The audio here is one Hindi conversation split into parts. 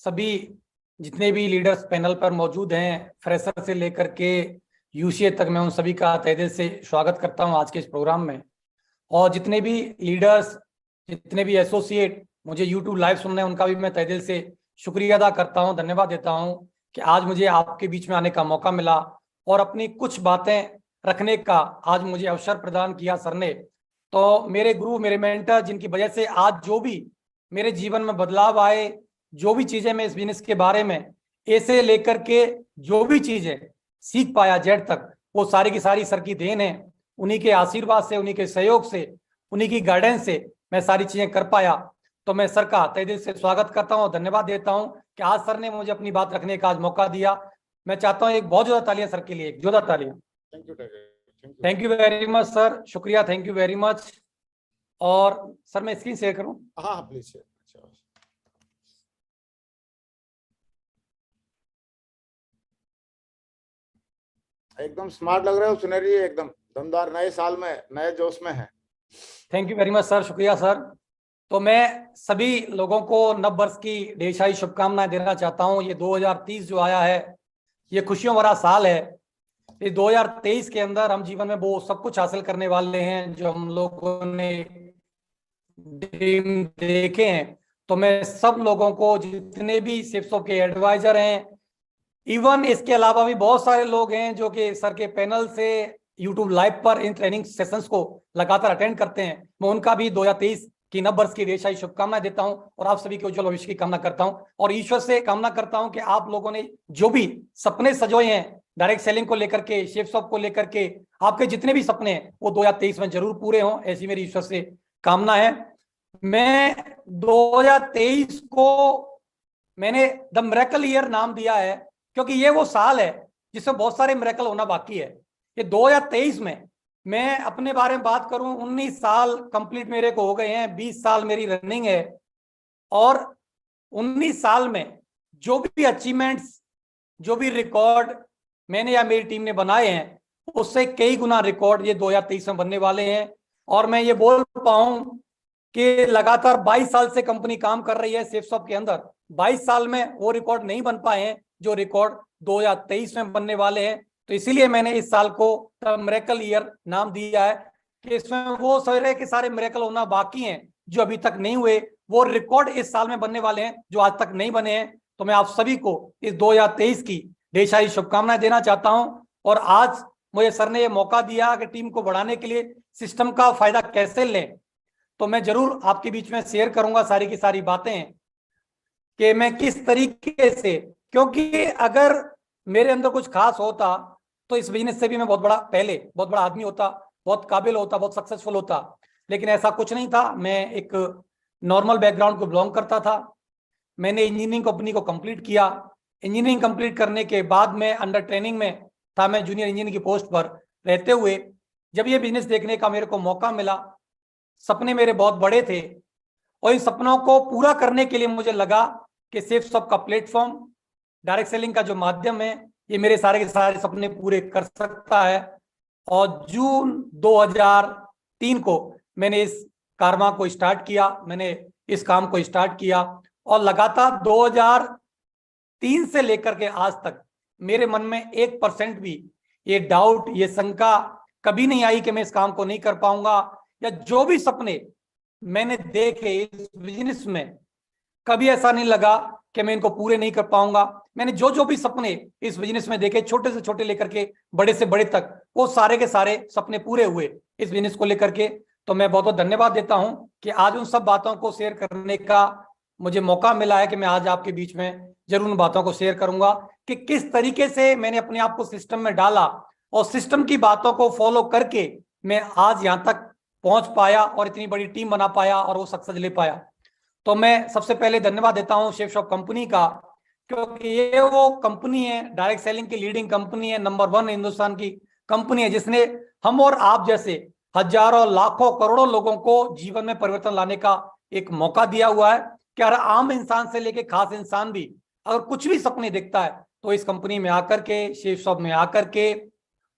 सभी जितने भी लीडर्स पैनल पर मौजूद हैं, फ्रेशर से लेकर के यूसीए तक, मैं उन सभी का तहे दिल से स्वागत करता हूं आज के इस प्रोग्राम में। और जितने भी लीडर्स, जितने भी एसोसिएट मुझे यूट्यूब लाइव सुन रहे हैं, उनका भी मैं तहे दिल से शुक्रिया अदा करता हूं, धन्यवाद देता हूं कि आज मुझे आपके बीच में आने का मौका मिला और अपनी कुछ बातें रखने का आज मुझे अवसर प्रदान किया सर ने। तो मेरे गुरु, मेरे मेंटर, जिनकी वजह से आज जो भी मेरे जीवन में बदलाव आए, जो भी चीजें मैं इस बिजनेस के बारे में ए से लेकर के जो भी चीजें सीख पाया जेड तक, वो सारी की सारी सर की देन है। उन्हीं के आशीर्वाद से, उन्हीं के सहयोग से, उन्हीं की गाइडेंस से मैं सारी चीजें कर पाया। तो मैं सर का तहे दिल से स्वागत करता हूँ, धन्यवाद देता हूँ कि आज सर ने मुझे अपनी बात रखने का आज मौका दिया। मैं चाहता हूँ एक बहुत ज्यादा तालियां सर के लिए, एक जोरदार तालियां। Thank you very much sir, शुक्रिया, थैंक यू वेरी मच। और सर मैं स्क्रीन शेयर करूं? हाँ प्लीज। एकदम स्मार्ट लग रहे हो सुनेरी, एकदम दमदार, नए साल में नए जोश में है। Thank you very much sir, शुक्रिया सर। तो मैं सभी लोगों को नव वर्ष की ढेर सारी शुभकामनाएं देना चाहता हूं। ये 2030 जो आया है, ये खुशियों भरा साल है। इस 2023 के अंदर हम जीवन में वो सब कुछ हासिल करने वाले हैं जो हम लोगों ने ड्रीम देखे हैं। तो मैं सब लोगों को, जितने भी शिफ्सों के एडवाइजर हैं, इवन इसके अलावा भी बहुत सारे लोग हैं जो कि सर के पैनल से यूट्यूब लाइव पर इन ट्रेनिंग सेशंस को लगातार अटेंड करते हैं, मैं उनका भी 2023 की नव वर्ष की ढेर सारी शुभकामनाएं देता हूं और आप सभी के उज्जवल भविष्य की कामना करता हूं। और ईश्वर से कामना करता हूं कि आप लोगों ने जो भी सपने सजोए हैं डायरेक्ट सेलिंग को लेकर के, शेफ शॉप को लेकर के, आपके जितने भी सपने हैं वो 2023 में जरूर पूरे हों, ऐसी मेरी ईश्वर से कामना है। मैं 2023 को मैंने द मिरेकल ईयर नाम दिया है क्योंकि ये वो साल है जिसमें बहुत सारे मिरेकल होना बाकी है। ये 2023 में मैं अपने बारे में बात करूं, 19 साल कंप्लीट मेरे को हो गए हैं, 20 साल मेरी रनिंग है। और 19 साल में जो भी अचीवमेंट्स, जो भी रिकॉर्ड मैंने या मेरी टीम ने बनाए हैं, उससे कई गुना रिकॉर्ड ये 2023 में बनने वाले हैं। और मैं ये बोल पाऊं कि लगातार 22 साल से कंपनी काम कर रही है सेफ शॉप के अंदर, 22 साल में वो रिकॉर्ड नहीं बन पाए हैं जो रिकॉर्ड 2023 में बनने वाले हैं। तो इसीलिए मैंने इस साल को द मिरेकल ईयर नाम दिया है कि इसमें वो सारे के सारे मिरेकल होना बाकी हैं जो अभी तक नहीं हुए, वो रिकॉर्ड इस साल में बनने वाले हैं जो आज तक नहीं बने हैं। तो मैं आप सभी को इस 2023 की ढेर सारी शुभकामनाएं देना चाहता हूं। और आज मुझे सर ने ये मौका दिया कि टीम को बढ़ाने के लिए सिस्टम का फायदा कैसे लें, तो मैं जरूर आपके बीच में शेयर करूंगा सारी की सारी बातें कि मैं किस तरीके से, क्योंकि अगर मेरे अंदर कुछ खास होता तो इस बिजनेस से भी मैं बहुत बड़ा आदमी होता, बहुत काबिल होता, बहुत सक्सेसफुल होता। लेकिन ऐसा कुछ नहीं था। मैं एक नॉर्मल बैकग्राउंड को बिलोंग करता था। मैंने इंजीनियरिंग कंपनी को कंप्लीट किया। इंजीनियरिंग कंप्लीट करने के बाद मैं अंडर ट्रेनिंग में था, मैं जूनियर इंजीनियर की पोस्ट पर रहते हुए जब ये बिजनेस देखने का मेरे को मौका मिला, सपने मेरे बहुत बड़े थे और इन सपनों को पूरा करने के लिए मुझे लगा कि सेफ शॉप का प्लेटफॉर्म, डायरेक्ट सेलिंग का जो माध्यम है, ये मेरे सारे के सारे सपने पूरे कर सकता है। और जून 2003 को मैंने इस कारवा को स्टार्ट किया, मैंने इस काम को स्टार्ट किया और लगातार 2003 से लेकर के आज तक मेरे मन में 1% भी ये डाउट, ये शंका कभी नहीं आई कि मैं इस काम को नहीं कर पाऊंगा, या जो भी सपने मैंने देखे इस बिजनेस में कभी ऐसा नहीं लगा कि मैं इनको पूरे नहीं कर पाऊंगा। मैंने जो भी सपने इस बिजनेस में देखे, छोटे से छोटे लेकर के बड़े से बड़े तक, वो सारे के सारे सपने पूरे हुए इस बिजनेस को लेकर के। तो मैं बहुत बहुत धन्यवाद देता हूं कि आज उन सब बातों को शेयर करने का मुझे मौका मिला है कि मैं आज आपके बीच में जरूर उन बातों को शेयर करूंगा कि किस तरीके से मैंने अपने आप को सिस्टम में डाला और सिस्टम की बातों को फॉलो करके मैं आज यहां तक पहुंच पाया और इतनी बड़ी टीम बना पाया और वो सक्सेस ले पाया। तो मैं सबसे पहले धन्यवाद देता हूं शेफ शॉप कंपनी का, क्योंकि ये वो कंपनी है, डायरेक्ट सेलिंग की लीडिंग कंपनी है, नंबर 1 हिंदुस्तान की कंपनी है, जिसने हम और आप जैसे हजारों लाखों करोड़ों लोगों को जीवन में परिवर्तन लाने का एक मौका दिया हुआ है कि हर आम इंसान से लेके खास इंसान भी अगर कुछ भी सपने देखता है तो इस कंपनी में आकर के, शेफ शॉप में आकर के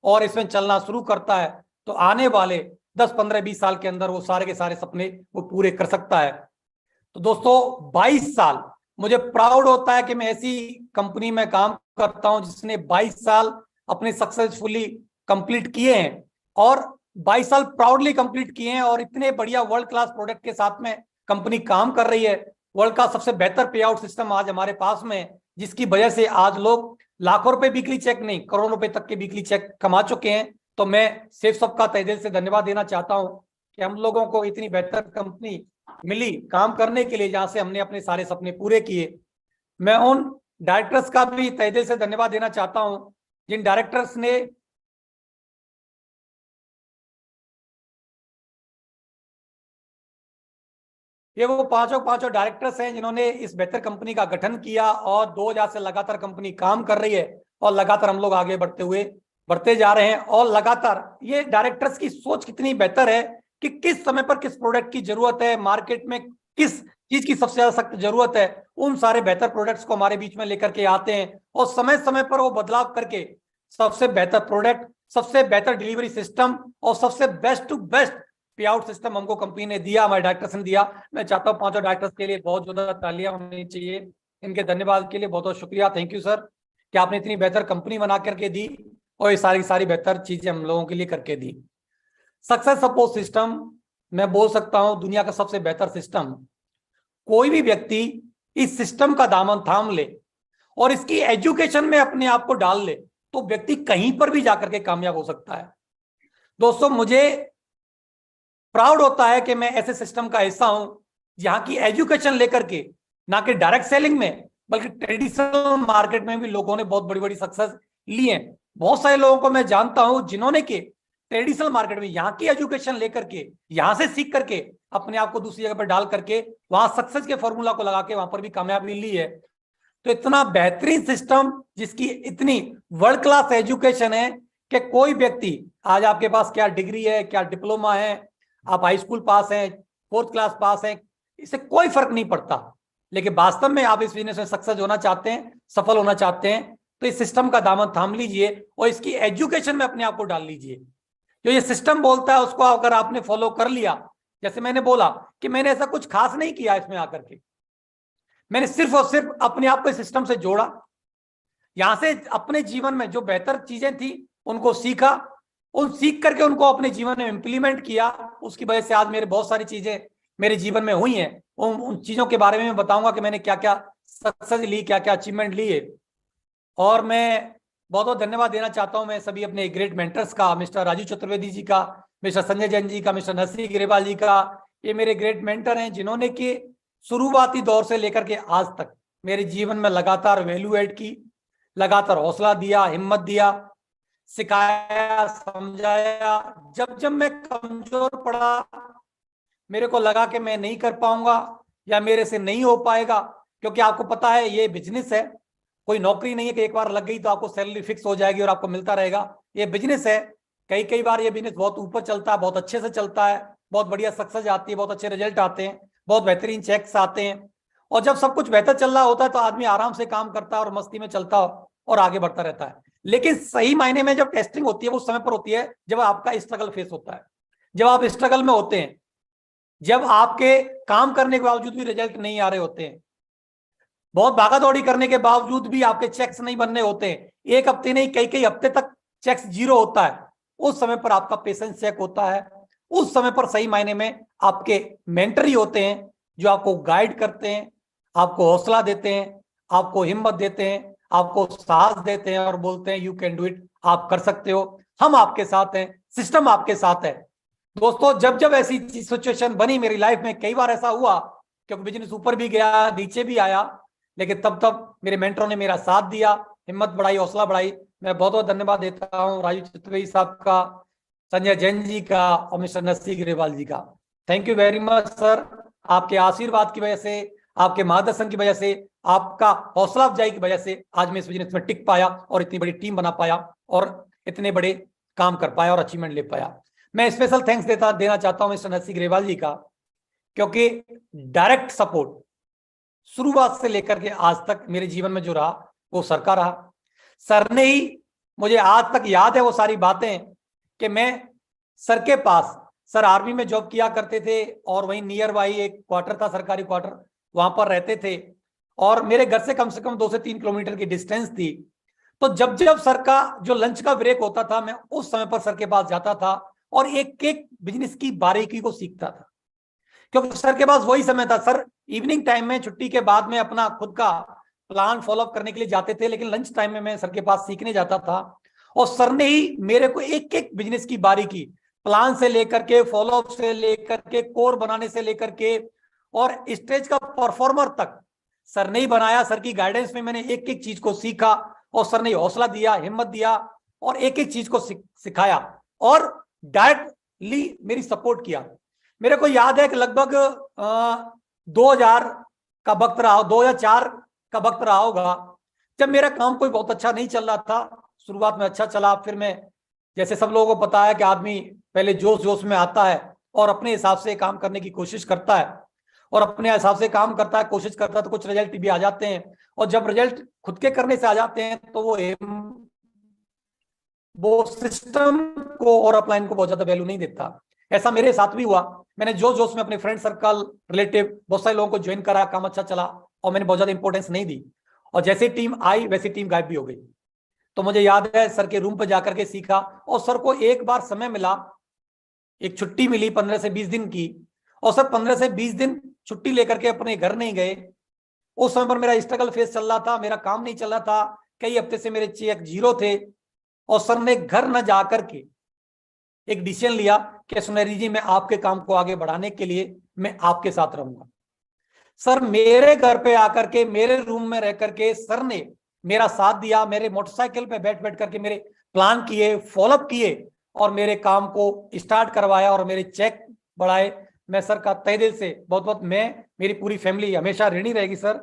और इसमें चलना शुरू करता है तो आने वाले 10, 15, 20 साल के अंदर वो सारे के सारे सपने वो पूरे कर सकता है। तो दोस्तों 22 साल मुझे प्राउड होता है कि मैं ऐसी कंपनी में काम करता हूं जिसने 22 साल अपने सक्सेसफुली कंप्लीट किए हैं, और 22 साल प्राउडली कंप्लीट किए हैं, और इतने बढ़िया वर्ल्ड क्लास प्रोडक्ट के साथ में कंपनी काम कर रही है। वर्ल्ड का सबसे बेहतर पे आउट सिस्टम आज हमारे पास में है, जिसकी वजह से आज लोग लाखों रुपए वीकली चेक नहीं, करोड़ों रुपए तक के वीकली चेक कमा चुके हैं। तो मैं सेफसॉफ्ट का तहे दिल से धन्यवाद देना चाहता हूं कि हम लोगों को इतनी बेहतर कंपनी मिली काम करने के लिए, जहां से हमने अपने सारे सपने पूरे किए। मैं उन डायरेक्टर्स का भी तहे दिल से धन्यवाद देना चाहता हूं जिन डायरेक्टर्स ने ये वो पांचों डायरेक्टर्स हैं जिन्होंने इस बेहतर कंपनी का गठन किया, और 2000 से लगातार कंपनी काम कर रही है, और लगातार हम लोग आगे बढ़ते जा रहे हैं। और लगातार ये डायरेक्टर्स की सोच कितनी बेहतर है कि किस समय पर किस प्रोडक्ट की जरूरत है, मार्केट में किस चीज की सबसे ज्यादा सख्त जरूरत है, उन सारे बेहतर प्रोडक्ट्स को हमारे बीच में लेकर के आते हैं, और समय समय पर वो बदलाव करके सबसे बेहतर प्रोडक्ट, सबसे बेहतर डिलीवरी सिस्टम और सबसे बेस्ट टू बेस्ट पे आउट सिस्टम हमको कंपनी ने दिया, हमारे डायरेक्टर्स ने दिया। मैं चाहता हूँ पांचों डायरेक्टर्स के लिए बहुत ज्यादा तालियां होनी चाहिए। इनके धन्यवाद के लिए बहुत बहुत शुक्रिया, थैंक यू सर, कि आपने इतनी बेहतर कंपनी बना करके दी और ये सारी बेहतर चीजें हम लोगों के लिए करके दी। सक्सेस सपोर्ट सिस्टम, मैं बोल सकता हूं दुनिया का सबसे बेहतर सिस्टम। कोई भी व्यक्ति इस सिस्टम का दामन थाम ले और इसकी एजुकेशन में अपने आप को डाल ले, तो व्यक्ति कहीं पर भी जाकर के कामयाब हो सकता है। दोस्तों, मुझे प्राउड होता है कि मैं ऐसे सिस्टम का हिस्सा हूं जहां की एजुकेशन लेकर के, ना कि डायरेक्ट सेलिंग में बल्कि ट्रेडिशनल मार्केट में भी लोगों ने बहुत बड़ी बड़ी सक्सेस ली है। बहुत सारे लोगों को मैं जानता हूं जिन्होंने के ट्रेडिशनल मार्केट में यहाँ की एजुकेशन लेकर के, यहां से सीख करके अपने आप को दूसरी जगह पर डाल करके वहां सक्सेस के फॉर्मूला को लगा के वहां पर भी कामयाबी ली है। तो इतना बेहतरीन सिस्टम जिसकी इतनी वर्ल्ड क्लास एजुकेशन है कि कोई व्यक्ति, आज आपके पास क्या डिग्री है, क्या डिप्लोमा है, आप हाई स्कूल पास हैं, 4th क्लास पास हैं, इससे कोई फर्क नहीं पड़ता। लेकिन वास्तव में आप इस बिजनेस में सक्सेस होना चाहते हैं, सफल होना चाहते हैं, तो इस सिस्टम का दामन थाम लीजिए और इसकी एजुकेशन में अपने आप को डाल लीजिए। जो ये सिस्टम बोलता है उसको अगर आपने फॉलो कर लिया, जैसे मैंने बोला कि मैंने ऐसा कुछ खास नहीं किया इसमें आकर के, मैंने सिर्फ और सिर्फ अपने आप को इस सिस्टम से जोड़ा, यहां से अपने जीवन में जो बेहतर चीजें थी उनको सीखा, उन सीख करके उनको अपने जीवन में इंप्लीमेंट किया। उसकी वजह से आज मेरे बहुत सारी चीजें मेरे जीवन में हुई हैं। उन चीजों के बारे में मैं बताऊंगा कि मैंने क्या क्या सक्सेस ली, क्या क्या अचीवमेंट ली है। और मैं बहुत बहुत धन्यवाद देना चाहता हूं मैं सभी अपने ग्रेट मेंटर्स का, मिस्टर राजू चतुर्वेदी जी का, मिस्टर संजय जैन जी का, मिस्टर नरसिंह ग्रेवाल जी का। ये मेरे ग्रेट मेंटर हैं जिन्होंने कि शुरुआती दौर से लेकर के आज तक मेरे जीवन में लगातार वैल्यू एड की, लगातार हौसला दिया, हिम्मत दिया, सिखाया, समझाया। जब जब मैं कमजोर पड़ा, मेरे को लगा कि मैं नहीं कर पाऊंगा या मेरे से नहीं हो पाएगा, क्योंकि आपको पता है ये बिजनेस है, कोई नौकरी नहीं है कि एक बार लग गई तो आपको सैलरी फिक्स हो जाएगी और आपको मिलता रहेगा। ये बिजनेस है, कई बार ये बिजनेस बहुत ऊपर चलता है, बहुत अच्छे से चलता है, बहुत बढ़िया सक्सेस आती है, बहुत अच्छे रिजल्ट आते हैं, बहुत बेहतरीन चेक्स आते हैं। और जब सब कुछ बेहतर चल रहा होता है तो आदमी आराम से काम करता है और मस्ती में चलता और आगे बढ़ता रहता है। लेकिन सही मायने में जब टेस्टिंग होती है वो उस समय पर होती है जब आपका स्ट्रगल फेस होता है, जब आप स्ट्रगल में होते हैं, जब आपके काम करने के बावजूद भी रिजल्ट नहीं आ रहे होते हैं, बहुत भागा दौड़ी करने के बावजूद भी आपके चेक्स नहीं बनने होते हैं, एक हफ्ते नहीं कई हफ्ते तक चेक्स जीरो होता है, उस समय पर आपका पेशेंस चेक होता है। उस समय पर सही मायने में आपके मेंटर ही होते हैं जो आपको गाइड करते हैं, आपको हौसला देते हैं, आपको हिम्मत देते हैं, आपको साहस देते हैं और बोलते हैं यू कैन डू इट, आप कर सकते हो, हम आपके साथ हैं, सिस्टम आपके साथ है। दोस्तों, जब जब ऐसी सिचुएशन बनी मेरी लाइफ में, कई बार ऐसा हुआ क्योंकि बिजनेस ऊपर भी गया नीचे भी आया, लेकिन तब मेरे मेंटरों ने मेरा साथ दिया, हिम्मत बढ़ाई, हौसला बढ़ाई। मैं बहुत बहुत धन्यवाद देता हूँ राजू चतुर्वेदी साहब का, संजय जैन जी का और मिस्टर नरसिंह ग्रेवाल जी का। Thank you very much sir. आपके आशीर्वाद की वजह से, आपके मार्गदर्शन की वजह से, आपका हौसला अफजाई की वजह से आज मैं इस बिजनेस में टिक पाया और इतनी बड़ी टीम बना पाया और इतने बड़े काम कर पाया और अचीवमेंट ले पाया। मैं स्पेशल थैंक्स देना चाहता हूं मिस्टर नरसिंह ग्रेवाल जी का, क्योंकि डायरेक्ट सपोर्ट शुरुआत से लेकर के आज तक मेरे जीवन में जो रहा वो सर का रहा। सर ने ही, मुझे आज तक याद है वो सारी बातें कि मैं सर के पास, सर आर्मी में जॉब किया करते थे और वहीं नियर बाई एक क्वार्टर था, सरकारी क्वार्टर, वहां पर रहते थे। और मेरे घर से कम 2 से 3 किलोमीटर की डिस्टेंस थी। तो जब जब सर का जो लंच का ब्रेक होता था, मैं उस समय पर सर के पास जाता था और एक एक बिजनेस की बारीकी को सीखता था, क्योंकि सर के पास वही समय था। सर इवनिंग टाइम में छुट्टी के बाद में अपना खुद का प्लान फॉलो अप करने के लिए जाते थे, लेकिन लंच टाइम में मैं सर के पास सीखने जाता था। और सर ने ही मेरे को एक एक बिजनेस की बारीकी, प्लान से लेकर के, फॉलो अप से लेकर के, कोर बनाने से लेकर के और स्टेज का परफॉर्मर तक सर ने ही बनाया। सर की गाइडेंस में मैंने एक एक चीज को सीखा और सर ने हौसला दिया, हिम्मत दिया और एक एक चीज को सिखाया और डायरेक्टली मेरी सपोर्ट किया। मेरे को याद है कि लगभग 2000 का वक्त रहा, 2004 का वक्त रहा होगा, जब मेरा काम कोई बहुत अच्छा नहीं चल रहा था। शुरुआत में अच्छा चला, फिर मैं, जैसे सब लोगों को पता है कि आदमी पहले जोश जोश में आता है और अपने हिसाब से काम करने की कोशिश करता है और अपने हिसाब से काम करता है, कोशिश करता है, तो कुछ रिजल्ट भी आ जाते हैं। और जब रिजल्ट खुद के करने से आ जाते हैं तो वो सिस्टम को और अपलाइन को बहुत ज्यादा वैल्यू नहीं देता। ऐसा मेरे साथ भी हुआ। मैंने जोश जोश में अपने फ्रेंड सर्कल, रिलेटिव, बहुत सारे लोगों को ज्वाइन करा, काम अच्छा चला और मैंने बहुत ज्यादा इंपॉर्टेंस नहीं दी। और जैसे टीम आई वैसी टीम गायब भी हो गई। तो मुझे याद है सर के रूम पर जाकर के सीखा और सर को एक बार समय मिला, एक छुट्टी मिली 15 से 20 दिन की, और सर 15 से 20 दिन छुट्टी लेकर के अपने घर नहीं गए। उस समय पर मेरा स्ट्रगल फेस चल रहा था, मेरा काम नहीं चल रहा था, कई हफ्ते से मेरे चेक जीरो थे। और सर ने घर न जाकर के एक डिसीजन लिया कि सुनेरी जी, मैं आपके काम को आगे बढ़ाने के लिए मैं आपके साथ रहूंगा। सर मेरे घर पे आकर के, मेरे रूम में रह करके सर ने मेरा साथ दिया, मेरे मोटरसाइकिल पे बैठ बैठ करके मेरे प्लान किए, फॉलोअप किए और मेरे काम को स्टार्ट करवाया और मेरे चेक बढ़ाए। मैं सर का तहे दिल से बहुत बहुत, मैं, मेरी पूरी फैमिली हमेशा ऋणी रहेगी सर।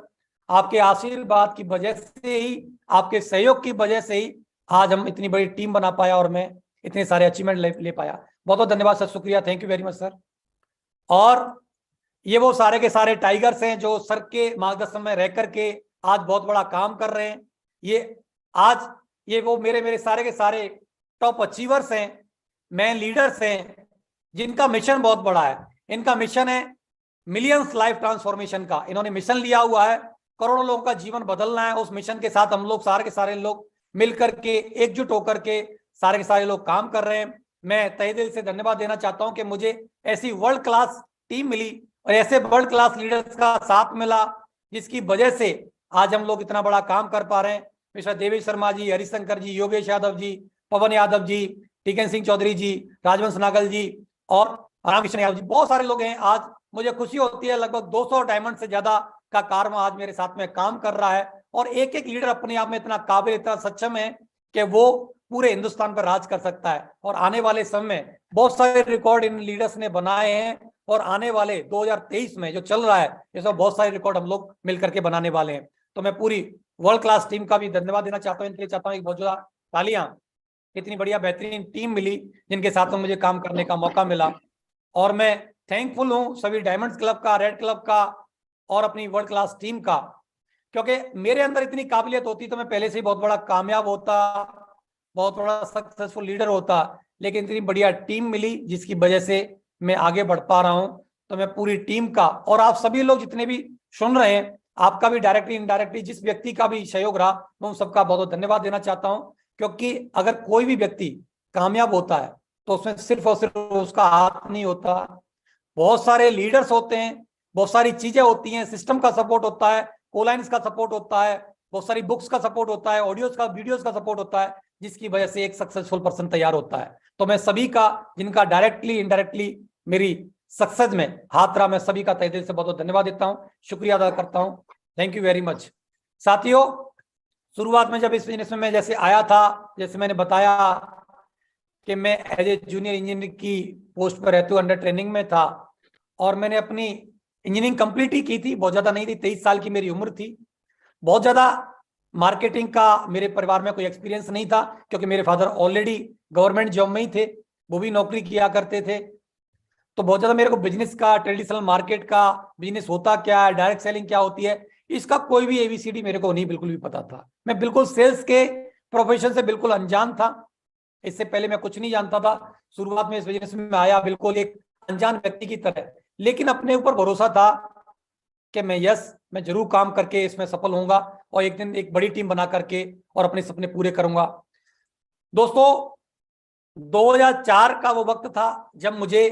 आपके आशीर्वाद की वजह से ही, आपके सहयोग की वजह से ही आज हम इतनी बड़ी टीम बना पाया और मैं इतने सारे अचीवमेंट ले पाया। बहुत बहुत धन्यवाद सर, शुक्रिया, thank you very much sir. और ये वो सारे के सारे टाइगर्स हैं जो सर के मार्गदर्शन में रह करके आज बहुत बड़ा काम कर रहे हैं। ये वो मेरे सारे के सारे टॉप अचीवर्स हैं, मैन लीडर्स हैं, जिनका मिशन बहुत बड़ा है। इनका मिशन है मिलियंस लाइफ ट्रांसफॉर्मेशन का। इन्होंने मिशन लिया हुआ है, करोड़ों लोगों का जीवन बदलना है। उस मिशन के साथ हम लोग सारे के सारे लोग मिलकर के, एकजुट होकर के सारे के सारे लोग काम कर रहे हैं। मैं तहे दिल से धन्यवाद देना चाहता हूं कि मुझे ऐसी वर्ल्ड क्लास टीम मिली और ऐसे वर्ल्ड क्लास लीडर्स का साथ मिला, जिसकी वजह से आज हम लोग इतना बड़ा काम कर पा रहे हैं। मिस्टर देवेश शर्मा जी, हरिशंकर जी, योगेश यादव जी, पवन यादव जी, टीकन सिंह चौधरी जी, राजवंश नागल जी और रामकृष्ण यादव जी, बहुत सारे लोग हैं। आज मुझे खुशी होती है, लगभग 200 डायमंड से ज्यादा का कारवा आज मेरे साथ में काम कर रहा है और एक एक लीडर अपने आप में इतना काबिल, इतना सक्षम है कि वो पूरे हिंदुस्तान पर राज कर सकता है। और आने वाले समय में बहुत सारे रिकॉर्ड इन लीडर्स ने बनाए हैं और आने वाले 2023 में जो चल रहा है, इसमें बहुत सारे रिकॉर्ड हम लोग मिलकर के बनाने वाले हैं। तो मैं पूरी वर्ल्ड क्लास टीम का भी धन्यवाद देना चाहता हूँ। इनके लिए चाहता हूँ एक बहुत ज्यादा तालियां। इतनी बढ़िया बेहतरीन टीम मिली जिनके साथ में मुझे काम करने का मौका मिला और मैं थैंकफुल हूँ सभी डायमंड्स क्लब का, रेड क्लब का और अपनी वर्ल्ड क्लास टीम का, क्योंकि मेरे अंदर इतनी काबिलियत होती तो मैं पहले से ही बहुत बड़ा कामयाब होता, बहुत बड़ा सक्सेसफुल लीडर होता। लेकिन इतनी बढ़िया टीम मिली जिसकी वजह से मैं आगे बढ़ पा रहा हूं। तो मैं पूरी टीम का और आप सभी लोग जितने भी सुन रहे हैं, आपका भी डायरेक्टली इनडायरेक्टली जिस व्यक्ति का भी सहयोग रहा, मैं उन सबका बहुत बहुत धन्यवाद देना चाहता हूं। क्योंकि अगर कोई भी व्यक्ति कामयाब होता है तो उसमें सिर्फ और सिर्फ उसका हाथ नहीं होता, बहुत सारे लीडर्स होते हैं, बहुत सारी चीजें होती हैं, सिस्टम का सपोर्ट होता है, कोलाइंस का सपोर्ट होता है, बहुत सारी बुक्स का सपोर्ट होता है, ऑडियोज का, वीडियोज का सपोर्ट होता है, जिसकी वजह से एक सक्सेसफुल पर्सन तैयार होता है। तो मैं सभी का, जिनका डायरेक्टली इनडायरेक्टली मेरी सक्सेस में हाथ रहा, मैं सभी का तहे दिल से बहुत बहुत धन्यवाद देता हूं, शुक्रिया अदा करता हूं। Thank you very much. साथियों, शुरुआत में जब इस बिजनेस में मैं जैसे आया था, जैसे मैंने बताया कि मैं एज ए जूनियर इंजीनियर की पोस्ट पर रहते हुए अंडर ट्रेनिंग में था और मैंने अपनी इंजीनियरिंग कंप्लीट ही की थी, बहुत ज्यादा नहीं थी, 23 साल की मेरी उम्र थी। बहुत ज्यादा मार्केटिंग का मेरे परिवार में कोई एक्सपीरियंस नहीं था, क्योंकि मेरे फादर ऑलरेडी गवर्नमेंट जॉब में ही थे, वो भी नौकरी किया करते थे। तो बहुत ज्यादा मेरे को बिजनेस का, ट्रेडिशनल मार्केट का बिजनेस होता क्या है, डायरेक्ट सेलिंग क्या होती है, इसका कोई भी एबीसीडी मेरे को नहीं बिल्कुल भी पता था। मैं बिल्कुल सेल्स के प्रोफेशन से बिल्कुल अनजान था, इससे पहले मैं कुछ नहीं जानता था। शुरुआत में इस बिजनेस में आया बिल्कुल एक अनजान व्यक्ति की तरह, लेकिन अपने ऊपर भरोसा था कि मैं जरूर काम करके इसमें सफल होऊंगा और एक दिन एक बड़ी टीम बना करके और अपने सपने पूरे करूंगा। दोस्तों 2004 का वो वक्त था जब मुझे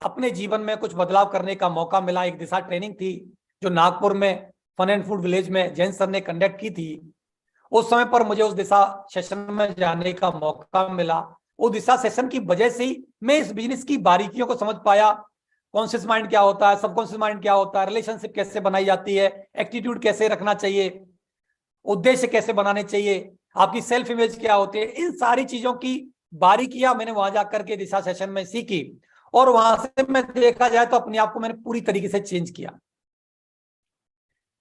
अपने जीवन में कुछ बदलाव करने का मौका मिला। एक दिशा ट्रेनिंग थी जो नागपुर में फन एंड फूड विलेज में जैन सर ने कंडक्ट की थी। उस समय पर मुझे उस दिशा सेशन में जाने का मौका मिला। उस दिशा सेशन की वजह से ही मैं इस बिजनेस की बारीकियों को समझ पाया। कॉन्शियस माइंड क्या होता है, सबकॉन्शियस माइंड क्या होता है, रिलेशनशिप कैसे बनाई जाती है, एटीट्यूड कैसे रखना चाहिए, उद्देश्य कैसे बनाने चाहिए, आपकी सेल्फ इमेज क्या होती है, इन सारी चीजों की बारीकियां मैंने वहां जाकर के दिशा सेशन में सीखी। और वहां से मैं देखा जाए तो अपने आप को मैंने पूरी तरीके से चेंज किया।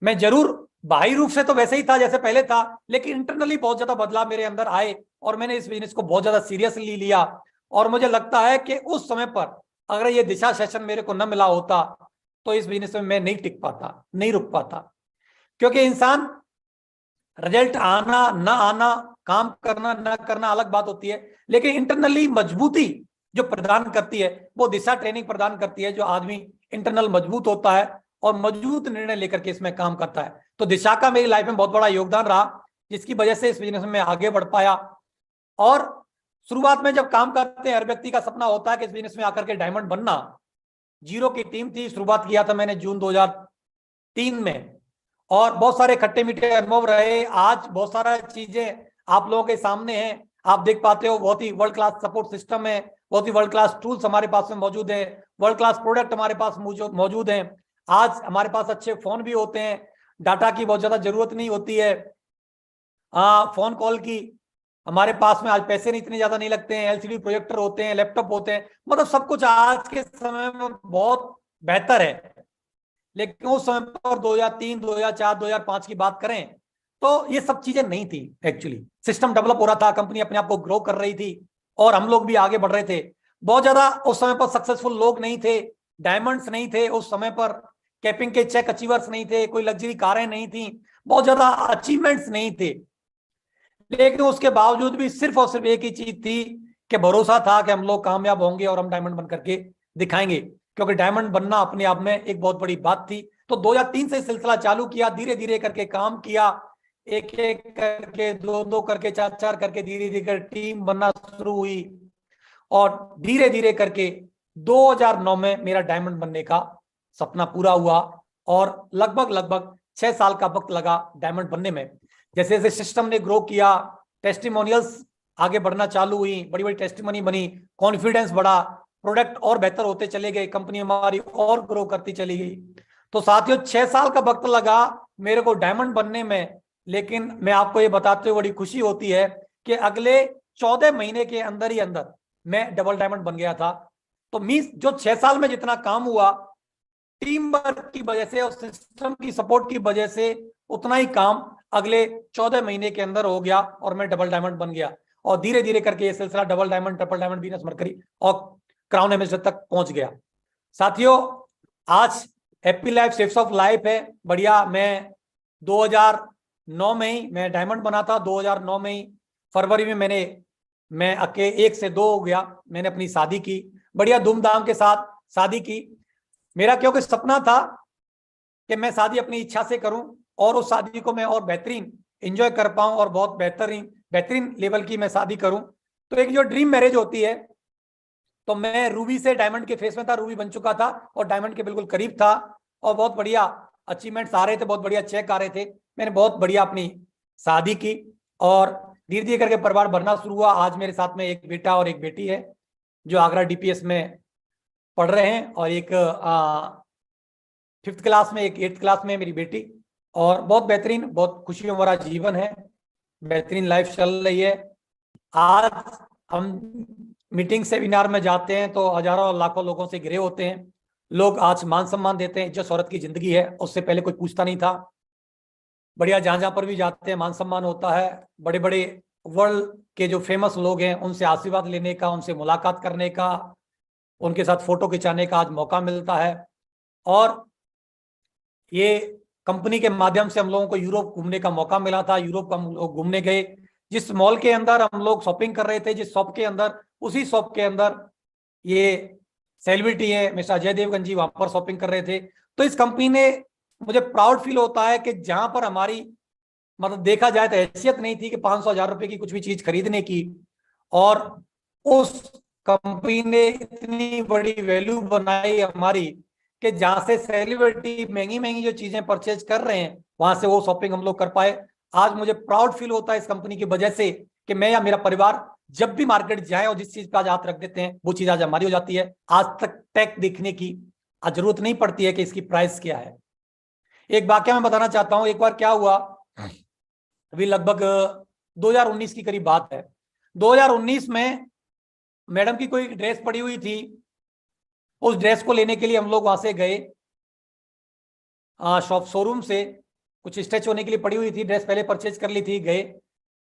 मैं जरूर बाहरी रूप से तो वैसे ही था जैसे पहले था, लेकिन इंटरनली बहुत ज्यादा बदलाव मेरे अंदर आए और मैंने इस बिजनेस को बहुत ज्यादा सीरियसली लिया। और मुझे लगता है कि उस समय पर अगर ये दिशा सेशन मेरे को न मिला होता तो इस बिजनेस में मैं नहीं टिक पाता, नहीं रुक पाता। क्योंकि इंसान रिजल्ट आना ना आना, काम करना ना करना अलग बात होती है, लेकिन इंटरनली मजबूती जो प्रदान करती है वो दिशा ट्रेनिंग प्रदान करती है, जो आदमी इंटरनल मजबूत होता है और मजबूत निर्णय लेकर के इसमें काम करता है। तो दिशा का मेरी लाइफ में बहुत बड़ा योगदान रहा, जिसकी वजह से इस बिजनेस में आगे बढ़ पाया। और शुरुआत में जब काम करते हैं हर व्यक्ति का सपना होता है कि इस बिजनेस में आकर के डायमंड बनना। जीरो की टीम थी, शुरुआत किया था मैंने जून 2003 में और बहुत सारे खट्टे मीठे अनुभव रहे। आज बहुत सारा चीजें आप लोगों के सामने हैं, आप देख पाते हो। बहुत ही वर्ल्ड क्लास सपोर्ट सिस्टम है, बहुत ही वर्ल्ड क्लास टूल्स हमारे पास में मौजूद है, वर्ल्ड क्लास प्रोडक्ट हमारे पास मौजूद हैं। आज हमारे पास अच्छे फोन भी होते हैं, डाटा की बहुत ज्यादा जरूरत नहीं होती है, फोन कॉल की हमारे पास में आज पैसे नहीं इतने ज्यादा नहीं लगते हैं, एलसीडी प्रोजेक्टर होते हैं, लैपटॉप होते हैं, मतलब सब कुछ आज के समय में बहुत बेहतर है। लेकिन उस समय पर 2003, 2004, 2005 की बात करें तो ये सब चीजें नहीं थी। एक्चुअली सिस्टम डेवलप हो रहा था, कंपनी अपने आप को ग्रो कर रही थी और हम लोग भी आगे बढ़ रहे थे। बहुत ज्यादा उस समय पर सक्सेसफुल लोग नहीं थे, डायमंड्स नहीं थे उस समय पर, कैपिंग के चेक अचीवर्स नहीं थे, कोई लग्जरी कारें नहीं थी, बहुत ज्यादा अचीवमेंट्स नहीं थे। लेकिन उसके बावजूद भी सिर्फ और सिर्फ एक ही चीज थी कि भरोसा था कि हम लोग कामयाब होंगे और हम डायमंड बन करके दिखाएंगे, क्योंकि डायमंड बनना अपने आप में एक बहुत बड़ी बात थी। तो 2003 से सिलसिला चालू किया, धीरे धीरे करके काम किया, एक एक करके, दो दो करके, चार चार करके, धीरे धीरे कर टीम बनना शुरू हुई और धीरे धीरे करके 2009 में मेरा डायमंड बनने का सपना पूरा हुआ। और लगभग 6 साल का वक्त लगा डायमंड बनने में। जैसे जैसे सिस्टम ने ग्रो किया, टेस्टिमोनियल्स आगे बढ़ना चालू हुई, बड़ी बड़ी टेस्टिमोनी बनी, कॉन्फिडेंस बढ़ा, प्रोडक्ट और बेहतर होते चले गए, कंपनी हमारी और ग्रो करती चली गई। तो साथियों 6 साल का वक्त लगा मेरे को डायमंड बनने में, लेकिन मैं आपको ये बताते हुए बड़ी खुशी होती है कि अगले 14 महीने के अंदर ही अंदर मैं डबल डायमंड बन गया था। तो मींस जो 6 साल में जितना काम हुआ टीम वर्क की वजह से और सिस्टम की सपोर्ट की वजह से, उतना ही काम अगले 14 महीने के अंदर हो गया और मैं डबल डायमंड बन गया। और धीरे धीरे करके ये सिलसिला double diamond, triple diamond, Venus mercury और क्राउन एम्बेसडर तक पहुंच गया। साथियों आज happy life safes of life है, बढ़िया। मैं 2009 में ही मैं डायमंड बना था, 2009 में ही फरवरी में मैं 1 से 2 हो गया, मैंने अपनी शादी की, बढ़िया धूमधाम के साथ शादी की। मेरा क्योंकि सपना था कि मैं शादी अपनी इच्छा से करूं और उस शादी को मैं और बेहतरीन एंजॉय कर पाऊं और बहुत बेहतरीन लेवल की मैं शादी करूं। तो एक जो ड्रीम मैरिज होती है, तो मैं रूबी से डायमंड के फेस में था, रूबी बन चुका था और डायमंड के बिल्कुल करीब था और बहुत बढ़िया अचीवमेंट्स आ रहे थे, बहुत बढ़िया चेक आ रहे थे। मैंने बहुत बढ़िया अपनी शादी की और धीरे धीरे करके परिवार बढ़ना शुरू हुआ। आज मेरे साथ में एक बेटा और एक बेटी है जो आगरा डीपीएस में पढ़ रहे हैं और एक 5th क्लास में, एक 8th क्लास में मेरी बेटी। और बहुत बेहतरीन, बहुत खुशियों भरा जीवन है, बेहतरीन लाइफ चल रही है। आज हम मीटिंग सेमिनार में जाते हैं तो हजारों और लाखों लोगों से घिरे होते हैं। लोग आज मान सम्मान देते हैं, जिस औरत की जिंदगी है उससे पहले कोई पूछता नहीं था। बढ़िया, जहां जहां पर भी जाते हैं मान सम्मान होता है। बड़े बड़े वर्ल्ड के जो फेमस लोग हैं उनसे आशीर्वाद लेने का, उनसे मुलाकात करने का, उनके साथ फोटो खिंचाने का आज मौका मिलता है। और ये कंपनी के माध्यम से हम लोगों को यूरोप घूमने का मौका मिला था। यूरोप हम लोग घूमने गए, जिस मॉल के अंदर हम लोग शॉपिंग कर रहे थे, जिस शॉप के अंदर, उसी शॉप के अंदर ये सेलिब्रिटी है मिस्टर अजय देवगन जी वहां पर शॉपिंग कर रहे थे। तो इस कंपनी ने मुझे प्राउड फील होता है कि जहां पर हमारी मतलब देखा जाए तो हैसियत नहीं थी कि 500,000 रुपए की कुछ भी चीज खरीदने की, और उस कंपनी ने इतनी बड़ी वैल्यू बनाई हमारी कि जहां से सेलिब्रिटी महंगी महंगी जो चीजें परचेज कर रहे हैं वहां से वो शॉपिंग हम लोग कर पाए। आज मुझे प्राउड फील होता है इस कंपनी की वजह से कि मैं या मेरा परिवार जब भी मार्केट जाए और जिस चीज पे आज हाथ रख देते हैं वो चीज आज हमारी हो जाती है। आज तक टैग देखने की आज जरूरत नहीं पड़ती है कि इसकी प्राइस क्या है। एक वाक्य मैं बताना चाहता हूं, एक बार क्या हुआ, अभी लगभग 2019 की करीब बात है। 2019 में मैडम की कोई ड्रेस पड़ी हुई थी, उस ड्रेस को लेने के लिए हम लोग वहां से गए, शॉप शोरूम से कुछ स्ट्रेच होने के लिए पड़ी हुई थी ड्रेस, पहले परचेज कर ली थी। गए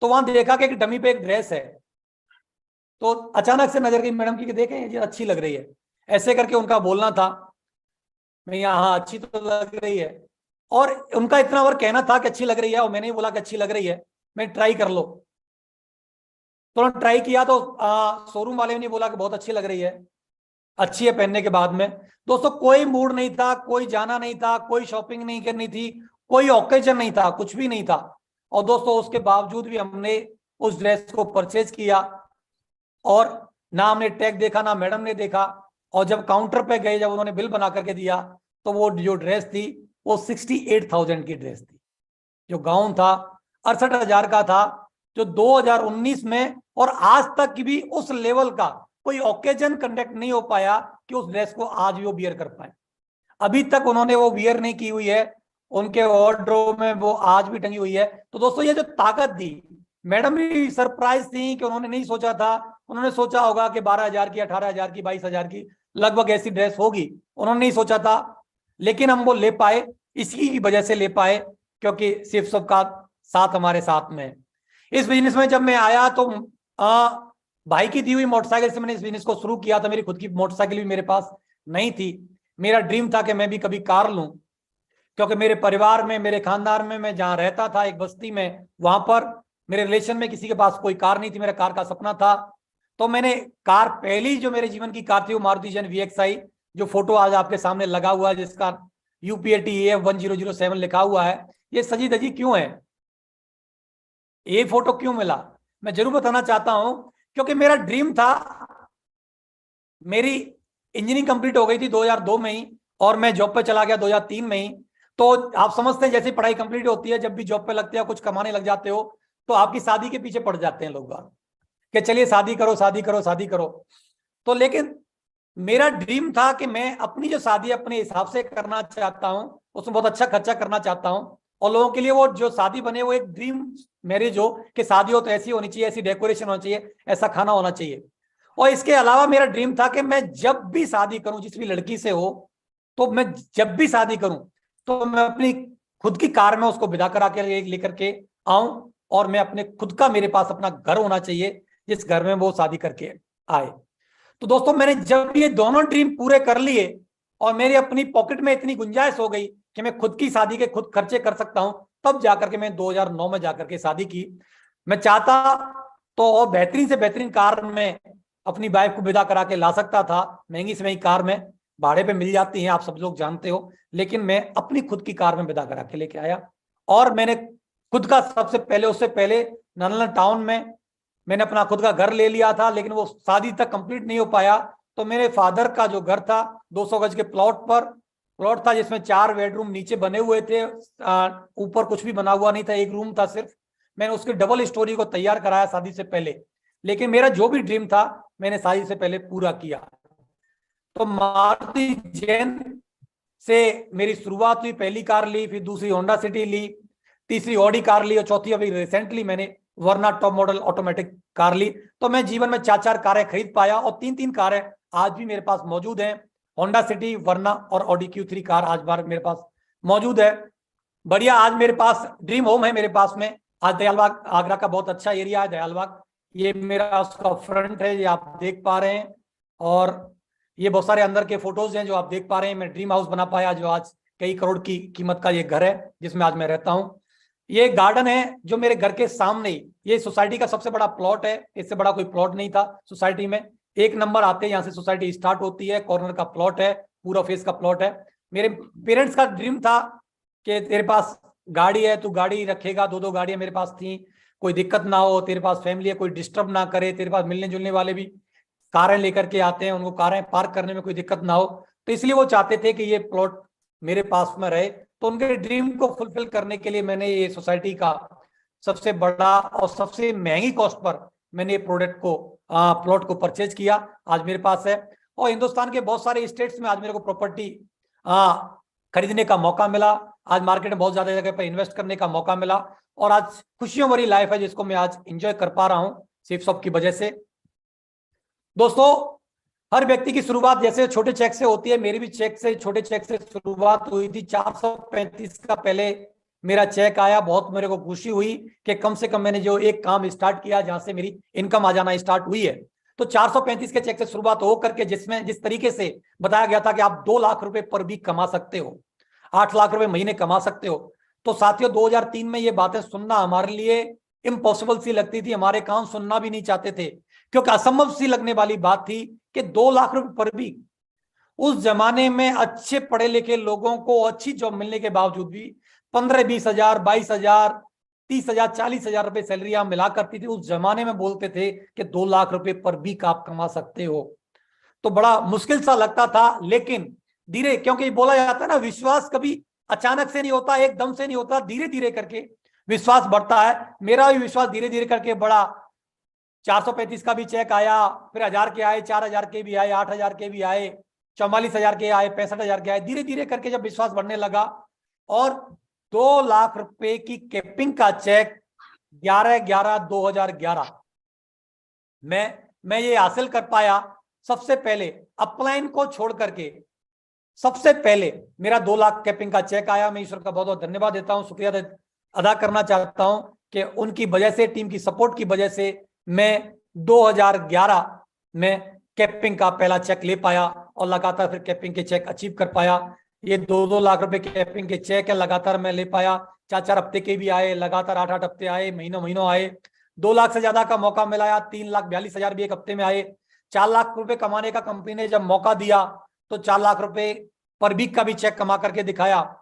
तो वहां देखा कि एक डमी पे एक ड्रेस है, तो अचानक से नजर गई मैडम की कि देखें ये अच्छी लग रही है, ऐसे करके उनका बोलना था। मैं यहाँ अच्छी तो लग रही है, और उनका इतना और कहना था कि अच्छी लग रही है, और मैंने ही बोला कि अच्छी लग रही है, मैं ट्राई कर लो। तो ट्राई किया तो शोरूम वाले ने बोला कि बहुत अच्छी लग रही है, अच्छी है पहनने के बाद में। दोस्तों कोई मूड नहीं था, कोई जाना नहीं था, कोई शॉपिंग नहीं करनी थी, कोई ओकेजन नहीं था, कुछ भी नहीं था, और दोस्तों उसके बावजूद भी हमने उस ड्रेस को परचेज किया, और ना हमने टैग देखा ना मैडम ने देखा। और जब काउंटर पे गए, जब उन्होंने बिल बना करके दिया, तो वो जो ड्रेस थी वो 68,000 की ड्रेस थी। जो गाउन था 68,000 का था, जो 2019 में, और आज तक की भी उस लेवल का कोई ओकेजन कंडक्ट नहीं हो पाया कि उस ड्रेस को आज भी वो वियर कर पाए। अभी तक उन्होंने वो वियर नहीं की हुई है, उनके वार्डरोब में वो आज भी टंगी हुई है। तो दोस्तों ये जो ताकत दी, मैडम भी सरप्राइज थी कि उन्होंने नहीं सोचा था, उन्होंने सोचा होगा कि 12,000 की, 18,000 की, 22,000 की लगभग ऐसी ड्रेस होगी, उन्होंने नहीं सोचा था, लेकिन हम वो ले पाए, इसी की वजह से ले पाए क्योंकि शिव का साथ हमारे साथ में है। इस बिजनेस में जब मैं आया तो भाई की दी हुई मोटरसाइकिल से मैंने इस बिजनेस को शुरू किया था। मेरी खुद की मोटरसाइकिल भी मेरे पास नहीं थी। मेरा ड्रीम था कि मैं भी कभी कार लूं, क्योंकि मेरे परिवार में, मेरे खानदान में, मैं जहां रहता था एक बस्ती में, वहां पर मेरे रिलेशन में किसी के पास कोई कार नहीं थी। मेरा कार का सपना था, तो मैंने कार, पहली जो मेरे जीवन की कार थी वो मारुति जैन VXI, जो फोटो आज आपके सामने लगा हुआ है, जिसका UPAT 1007 लिखा हुआ है। ये सजी धजी क्यों है, ये फोटो क्यों मिला, मैं जरूर बताना चाहता हूं। क्योंकि मेरा ड्रीम था, मेरी इंजीनियरिंग कंप्लीट हो गई थी 2002 में ही, और मैं जॉब पे चला गया 2003 में ही। तो आप समझते हैं जैसे पढ़ाई कंप्लीट होती है, जब भी जॉब पे लगते हैं, कुछ कमाने लग जाते हो, तो आपकी शादी के पीछे पड़ जाते हैं लोग कि चलिए शादी करो, शादी करो, शादी करो। तो लेकिन मेरा ड्रीम था कि मैं अपनी जो शादी अपने हिसाब से करना चाहता हूं, उसमें बहुत अच्छा खर्चा करना चाहता हूं, और लोगों के लिए वो जो शादी बने वो एक ड्रीम मैरिज हो, कि शादी हो तो ऐसी होनी चाहिए, ऐसी डेकोरेशन होना चाहिए, ऐसा खाना होना चाहिए। और इसके अलावा मेरा ड्रीम था कि मैं जब भी शादी करूं जिस भी लड़की से हो, तो मैं जब भी शादी करूं तो मैं अपनी खुद की कार में उसको विदा करा के लेकर के आऊं, और मैं अपने खुद का, मेरे पास अपना घर होना चाहिए जिस घर में वो शादी करके आए। तो दोस्तों मैंने जब ये दोनों ड्रीम पूरे कर लिए और मेरी अपनी पॉकेट में इतनी गुंजाइश हो गई कि मैं खुद की शादी के खुद खर्चे कर सकता हूं, तब जाकर के मैं 2009 में जाकर के शादी की। मैं चाहता तो और बेहतरीन से बेहतरीन कार में अपनी वाइफ को विदा करा के ला सकता था, महंगी से महंगी कार में भाड़े पे मिल जाती हैं, आप सब लोग जानते हो, लेकिन मैं अपनी खुद की कार में विदा करा के लेके आया। और मैंने खुद का सबसे पहले, उससे पहले नालंदा टाउन में मैंने अपना खुद का घर ले लिया था, लेकिन वो शादी तक कंप्लीट नहीं हो पाया। तो मेरे फादर का जो घर था 200 गज के प्लॉट था, जिसमें 4 बेडरूम नीचे बने हुए थे, ऊपर कुछ भी बना हुआ नहीं था, एक रूम था सिर्फ। मैंने उसकी डबल स्टोरी को तैयार कराया शादी से पहले, लेकिन मेरा जो भी ड्रीम था मैंने शादी से पहले पूरा किया। तो मारुति जैन से मेरी शुरुआत हुई, पहली कार ली, फिर दूसरी होंडा सिटी ली, तीसरी ऑडी कार ली, और चौथी अभी रिसेंटली मैंने वर्ना टॉप मॉडल ऑटोमेटिक कार ली। तो मैं जीवन में 4-4 कारें खरीद पाया, और 3-3 कारें आज भी मेरे पास मौजूद हैं। होंडा सिटी, वर्ना और ऑडी Q3 कार आज बार मेरे पास मौजूद है। बढ़िया, आज मेरे पास ड्रीम होम है मेरे पास में। आज दयालबाग आगरा का बहुत अच्छा एरिया है दयालबाग, ये मेरा उसका फ्रंट है, ये आप देख पा रहे हैं, और ये बहुत सारे अंदर के फोटोज हैं जो आप देख पा रहे हैं। मैं ड्रीम हाउस बना पाया, जो आज कई करोड़ की कीमत का ये घर है जिसमें आज मैं रहता हूँ। ये गार्डन है जो मेरे घर के सामने ही, ये सोसाइटी का सबसे बड़ा प्लॉट है, इससे बड़ा कोई प्लॉट नहीं था सोसाइटी में। 1 नंबर आते हैं, यहाँ से सोसाइटी स्टार्ट होती है, कॉर्नर का प्लॉट है, पूरा फेस का प्लॉट है। मेरे पेरेंट्स का ड्रीम था कि तेरे पास गाड़ी है, तू गाड़ी रखेगा, दो गाड़ियां मेरे पास थी, कोई दिक्कत ना हो, तेरे पास फैमिली है, कोई डिस्टर्ब ना करे, तेरे पास मिलने जुलने वाले भी कारें लेकर के आते हैं, उनको कारें पार्क करने में कोई दिक्कत ना हो। तो इसलिए वो चाहते थे कि ये प्लॉट मेरे पास में रहे। तो उनके ड्रीम को फुलफिल करने के लिए मैंने ये सोसाइटी का सबसे बड़ा और सबसे महंगी कॉस्ट पर मैंने ये प्लॉट को परचेज किया, आज मेरे पास है। और हिंदुस्तान के बहुत सारे स्टेट्स में आज मेरे को प्रॉपर्टी खरीदने का मौका मिला, आज मार्केट में बहुत ज्यादा जगह पर इन्वेस्ट करने का मौका मिला, और आज खुशियों भरी लाइफ है जिसको मैं आज एंजॉय कर पा रहा हूं सेफ शॉप की वजह से। दोस्तों, हर व्यक्ति की शुरुआत जैसे छोटे चेक से होती है, मेरी भी छोटे चेक से शुरुआत हुई थी। 435 का पहले मेरा चेक आया, बहुत मेरे को खुशी हुई कि कम से कम मैंने जो एक काम स्टार्ट किया जहां से मेरी इनकम आ जाना स्टार्ट हुई है। तो 435 के चेक से शुरुआत हो करके जिसमें जिस तरीके से बताया गया था कि आप 2 लाख रुपए पर वीक कमा सकते हो, 8 लाख रुपए महीने कमा सकते हो, तो साथियों 2003 में ये बातें सुनना हमारे लिए इम्पॉसिबल सी लगती थी, हमारे कान सुनना भी नहीं चाहते थे, क्योंकि असंभव सी लगने वाली बात थी कि 2 लाख रुपए पर वीक। उस जमाने में अच्छे पढ़े लिखे लोगों को अच्छी जॉब मिलने के बावजूद भी 15-20 हजार, 22 हजार, 30 हजार, 40 हजार रुपए सैलरी आप मिला करती थी। उस जमाने में बोलते थे कि 2 लाख रुपए पर वीक आप कमा सकते हो, तो बड़ा मुश्किल सा लगता था। लेकिन धीरे, क्योंकि बोला जाता है ना, विश्वास कभी अचानक से नहीं होता, एकदम से नहीं होता, धीरे धीरे करके विश्वास बढ़ता है। मेरा भी विश्वास धीरे धीरे करके बढ़ा। 435 का भी चेक आया, फिर 1000 के आए, 4000 के भी आए, 8000 के भी आए, 44,000 के आए, 65,000 के आए। धीरे धीरे करके जब विश्वास बढ़ने लगा और 2 लाख रुपए की कैपिंग का चेक 11/11/2011 मैं ये हासिल कर पाया। सबसे पहले अपलाइन को छोड़ करके सबसे पहले मेरा 2 लाख कैपिंग का चेक आया। मैं ईश्वर का बहुत बहुत धन्यवाद देता हूं, शुक्रिया अदा करना चाहता हूं कि उनकी वजह से, टीम की सपोर्ट की वजह से मैं 2011 में कैपिंग का पहला चेक ले पाया और लगातार फिर कैपिंग के चेक अचीव कर पाया। ये 2-2 लाख रुपए कैपिंग के चेक है, लगातार मैं ले पाया। 4-4 हफ्ते के भी आए, लगातार 8-8 हफ्ते आए, महीनों आए। 2 लाख से ज्यादा का मौका मिला, 3,42,000 भी एक हफ्ते में आए। 4 लाख रुपए कमाने का कंपनी ने जब मौका दिया तो 4 लाख रुपए पर वीक का भी चेक कमा करके दिखाया।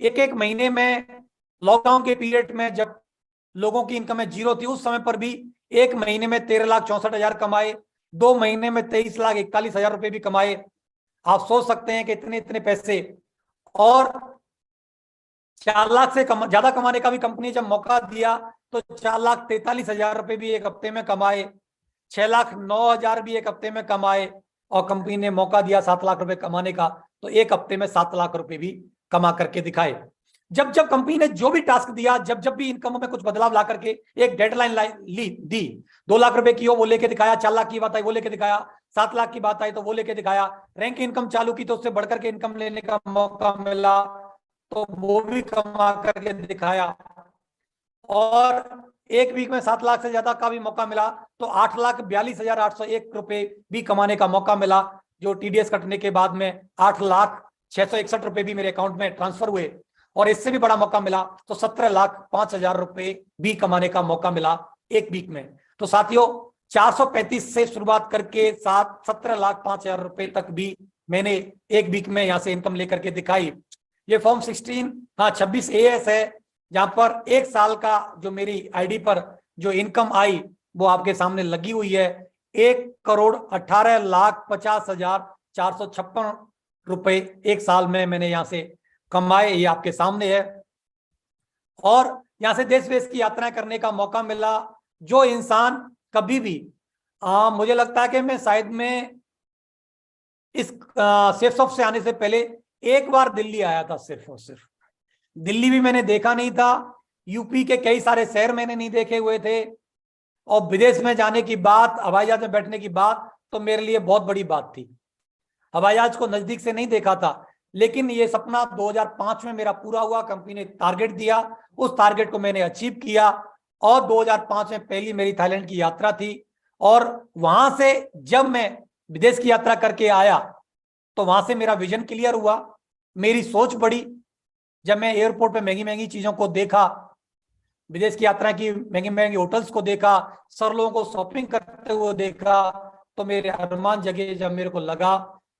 एक महीने में लॉकडाउन के पीरियड में जब लोगों की इनकम में जीरो थी, उस समय पर भी एक महीने में 13,64,000 कमाए, 2 महीने में 23,41,000 रुपए भी कमाए। आप सोच सकते हैं कि इतने पैसे। और 4 लाख से ज्यादा कमाने का भी कंपनी जब मौका दिया तो 4,43,000 रुपए भी एक हफ्ते में कमाए, 6,09,000 भी एक हफ्ते में कमाए, और कंपनी ने मौका दिया 7 लाख रुपए कमाने का, तो एक हफ्ते में 7 लाख रुपए भी कमा करके दिखाए। जब कंपनी ने जो भी टास्क दिया, जब भी इनकम में कुछ बदलाव ला करके एक डेडलाइन दी, 2 लाख रुपए की हो वो लेके दिखाया, 4 लाख की बात आई वो लेके दिखाया, 7 लाख की बात आई तो वो लेके दिखाया, रैंक इनकम चालू की तो उससे बढ़कर के इनकम लेने का मौका मिला तो वो भी कमा करके दिखाया। और एक वीक में 7 लाख से ज्यादा का भी मौका मिला तो 8,42,801 रुपए भी कमाने का मौका मिला, जो टीडीएस कटने के बाद में 8,06,61 रुपए भी मेरे अकाउंट में ट्रांसफर हुए। और इससे भी बड़ा मौका मिला तो 17,05,000 रुपए भी कमाने का मौका मिला एक वीक में। तो साथियों, 435 से शुरुआत करके 17,05,000 रुपए तक भी मैंने एक वीक में यहां से इनकम लेकर के दिखाई। ये फॉर्म 26 AS है, जहां पर एक साल का जो मेरी आईडी पर जो इनकम आई वो आपके सामने लगी हुई है। 1,18,50,456 रुपए एक साल में मैंने यहां से कमाए, ये आपके सामने है। और यहां से देश विदेश की यात्राएं करने का मौका मिला। जो इंसान कभी भी मुझे लगता है कि मैं शायद में इस सेफ शॉप से आने से पहले एक बार दिल्ली आया था, सिर्फ और सिर्फ दिल्ली भी मैंने देखा नहीं था। यूपी के कई सारे शहर मैंने नहीं देखे हुए थे, और विदेश में जाने की बात, हवाई जहाज में बैठने की बात तो मेरे लिए बहुत बड़ी बात थी। हवाई जहाज को नजदीक से नहीं देखा था, लेकिन ये सपना 2005 में मेरा पूरा हुआ। कंपनी ने टारगेट दिया, उस टारगेट को मैंने अचीव किया, और 2005 में पहली मेरी थाईलैंड की यात्रा थी। और वहां से जब मैं विदेश की यात्रा करके आया तो वहां से मेरा विजन क्लियर हुआ, मेरी सोच बढ़ी। जब मैं एयरपोर्ट पे महंगी महंगी चीजों को देखा, विदेश की यात्रा की महंगी महंगी होटल्स को देखा, सर लोगों को शॉपिंग करते हुए देखा, तो मेरे अरमान जगे। जब मेरे को लगा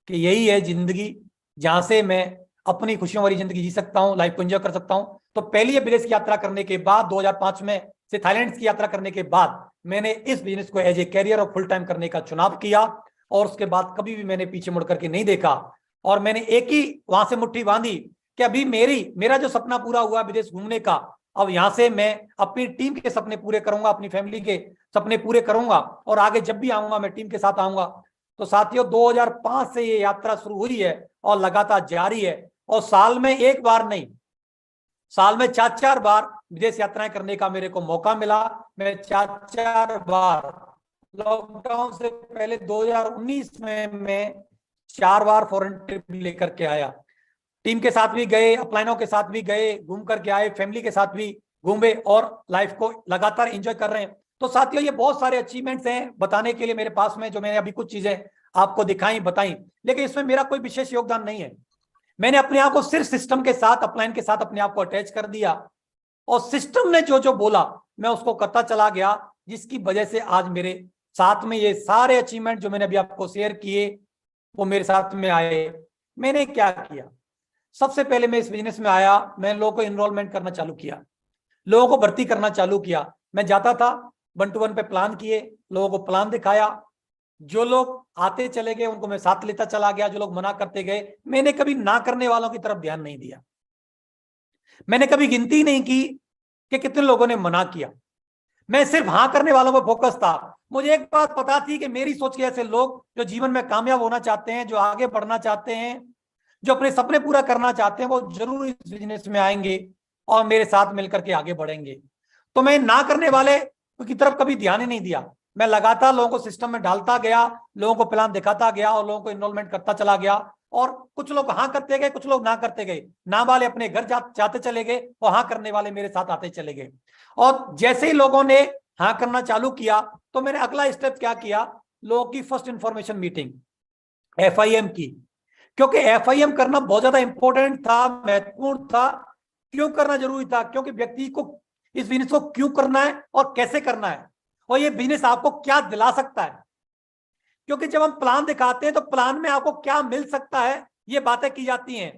कि यही है जिंदगी, जहां से मैं अपनी खुशियों वाली जिंदगी जी सकता हूँ, लाइफ को एंजॉय कर सकता हूँ। तो पहली ये विदेश की यात्रा करने के बाद 2005 में से थाईलैंड की यात्रा करने के बाद मैंने इस बिजनेस को एज ए कैरियर और फुल टाइम करने का चुनाव किया, और उसके बाद कभी भी मैंने पीछे मुड़ करके नहीं देखा। और मैंने एक ही वहां से मुट्ठी बांधी कि अभी मेरा जो सपना पूरा हुआ विदेश घूमने का, अब यहां से मैं अपनी टीम के सपने पूरे करूंगा, अपनी फैमिली के सपने पूरे करूंगा, और आगे जब भी आऊंगा मैं टीम के साथ आऊंगा। तो साथियों 2005 से ये यात्रा शुरू हुई है और लगातार जारी है, और साल में एक बार नहीं, साल में 4-4 बार विदेश यात्राएं करने का मेरे को मौका मिला। मैं 4-4 बार, लॉकडाउन से पहले 2019 में मैं 4 बार फॉरेन ट्रिप लेकर के आया। टीम के साथ भी गए, अपलाइनों के साथ भी गए, घूम करके आए, फैमिली के साथ भी घूमे, और लाइफ को लगातार एंजॉय कर रहे हैं। तो साथियों ये बहुत सारे अचीवमेंट्स हैं बताने के लिए मेरे पास में, जो मैंने अभी कुछ चीजें आपको दिखाई बताई, लेकिन इसमें मेरा कोई विशेष योगदान नहीं है। मैंने अपने आप को सिर्फ सिस्टम के साथ, अपलाइन के साथ अपने आप को अटैच कर दिया, और सिस्टम ने जो जो बोला मैं उसको करता चला गया, जिसकी वजह से आज मेरे साथ में ये सारे अचीवमेंट जो मैंने अभी आपको शेयर किए वो मेरे साथ में आए। मैंने क्या किया, सबसे पहले मैं इस बिजनेस में आया, मैंने लोगों को इनरोलमेंट करना चालू किया, लोगों को भर्ती करना चालू किया। मैं जाता था 1 to 1 पे प्लान किए, लोगों को प्लान दिखाया, जो लोग आते चले गए उनको मैं साथ लेता चला गया, जो लोग मना करते गए। मैंने कभी ना करने वालों की तरफ ध्यान नहीं दिया, मैंने कभी गिनती नहीं की कि कितने लोगों ने मना किया, मैं सिर्फ हाँ करने वालों पर फोकस था। मुझे एक बात पता थी कि मेरी सोच के ऐसे लोग जो जीवन में कामयाब होना चाहते हैं, जो आगे बढ़ना चाहते हैं, जो अपने सपने पूरा करना चाहते हैं, वो जरूर इस बिजनेस में आएंगे और मेरे साथ मिलकर के आगे बढ़ेंगे। तो मैं ना करने वाले की तरफ कभी ध्यान ही नहीं दिया, मैं लगातार लोगों को सिस्टम में डालता गया, लोगों को प्लान दिखाता गया और लोगों को इनरोलमेंट करता चला गया। और कुछ लोग हाँ करते गए, कुछ लोग ना करते गए, ना वाले अपने घर जाते चले गए और हाँ करने वाले मेरे साथ आते चले गए। और जैसे ही लोगों ने हाँ करना चालू किया तो मैंने अगला स्टेप क्या किया, लोगों की फर्स्ट इंफॉर्मेशन मीटिंग, FIM की, क्योंकि FIM करना बहुत ज्यादा इंपॉर्टेंट था, महत्वपूर्ण था। क्यों करना जरूरी था, क्योंकि व्यक्ति को इस बिजनेस को क्यों करना है और कैसे करना है, और ये बिजनेस आपको क्या दिला सकता है। क्योंकि जब हम प्लान दिखाते हैं तो प्लान में आपको क्या मिल सकता है ये बातें की जाती हैं,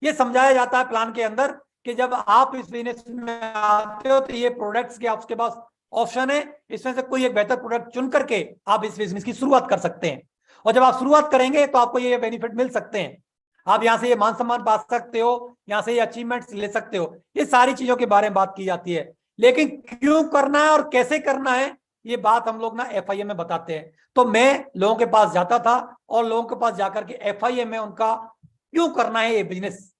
ये समझाया जाता है प्लान के अंदर कि जब आप इस बिजनेस में आते हो तो ये प्रोडक्ट्स के आपके पास ऑप्शन है, इसमें से कोई एक बेहतर प्रोडक्ट चुन करके आप इस बिजनेस की शुरुआत कर सकते हैं, और जब आप शुरुआत करेंगे तो आपको ये बेनिफिट मिल सकते हैं, आप यहाँ से ये मान सम्मान पा सकते हो, यहाँ से ये अचीवमेंट्स ले सकते हो, ये सारी चीजों के बारे में बात की जाती है। लेकिन क्यों करना है और कैसे करना है ये बात हम लोग ना FIM में बताते हैं। तो मैं लोगों के पास जाता था और लोगों के पास जाकर के FIM में उनका क्यों करना है ये बिजनेस,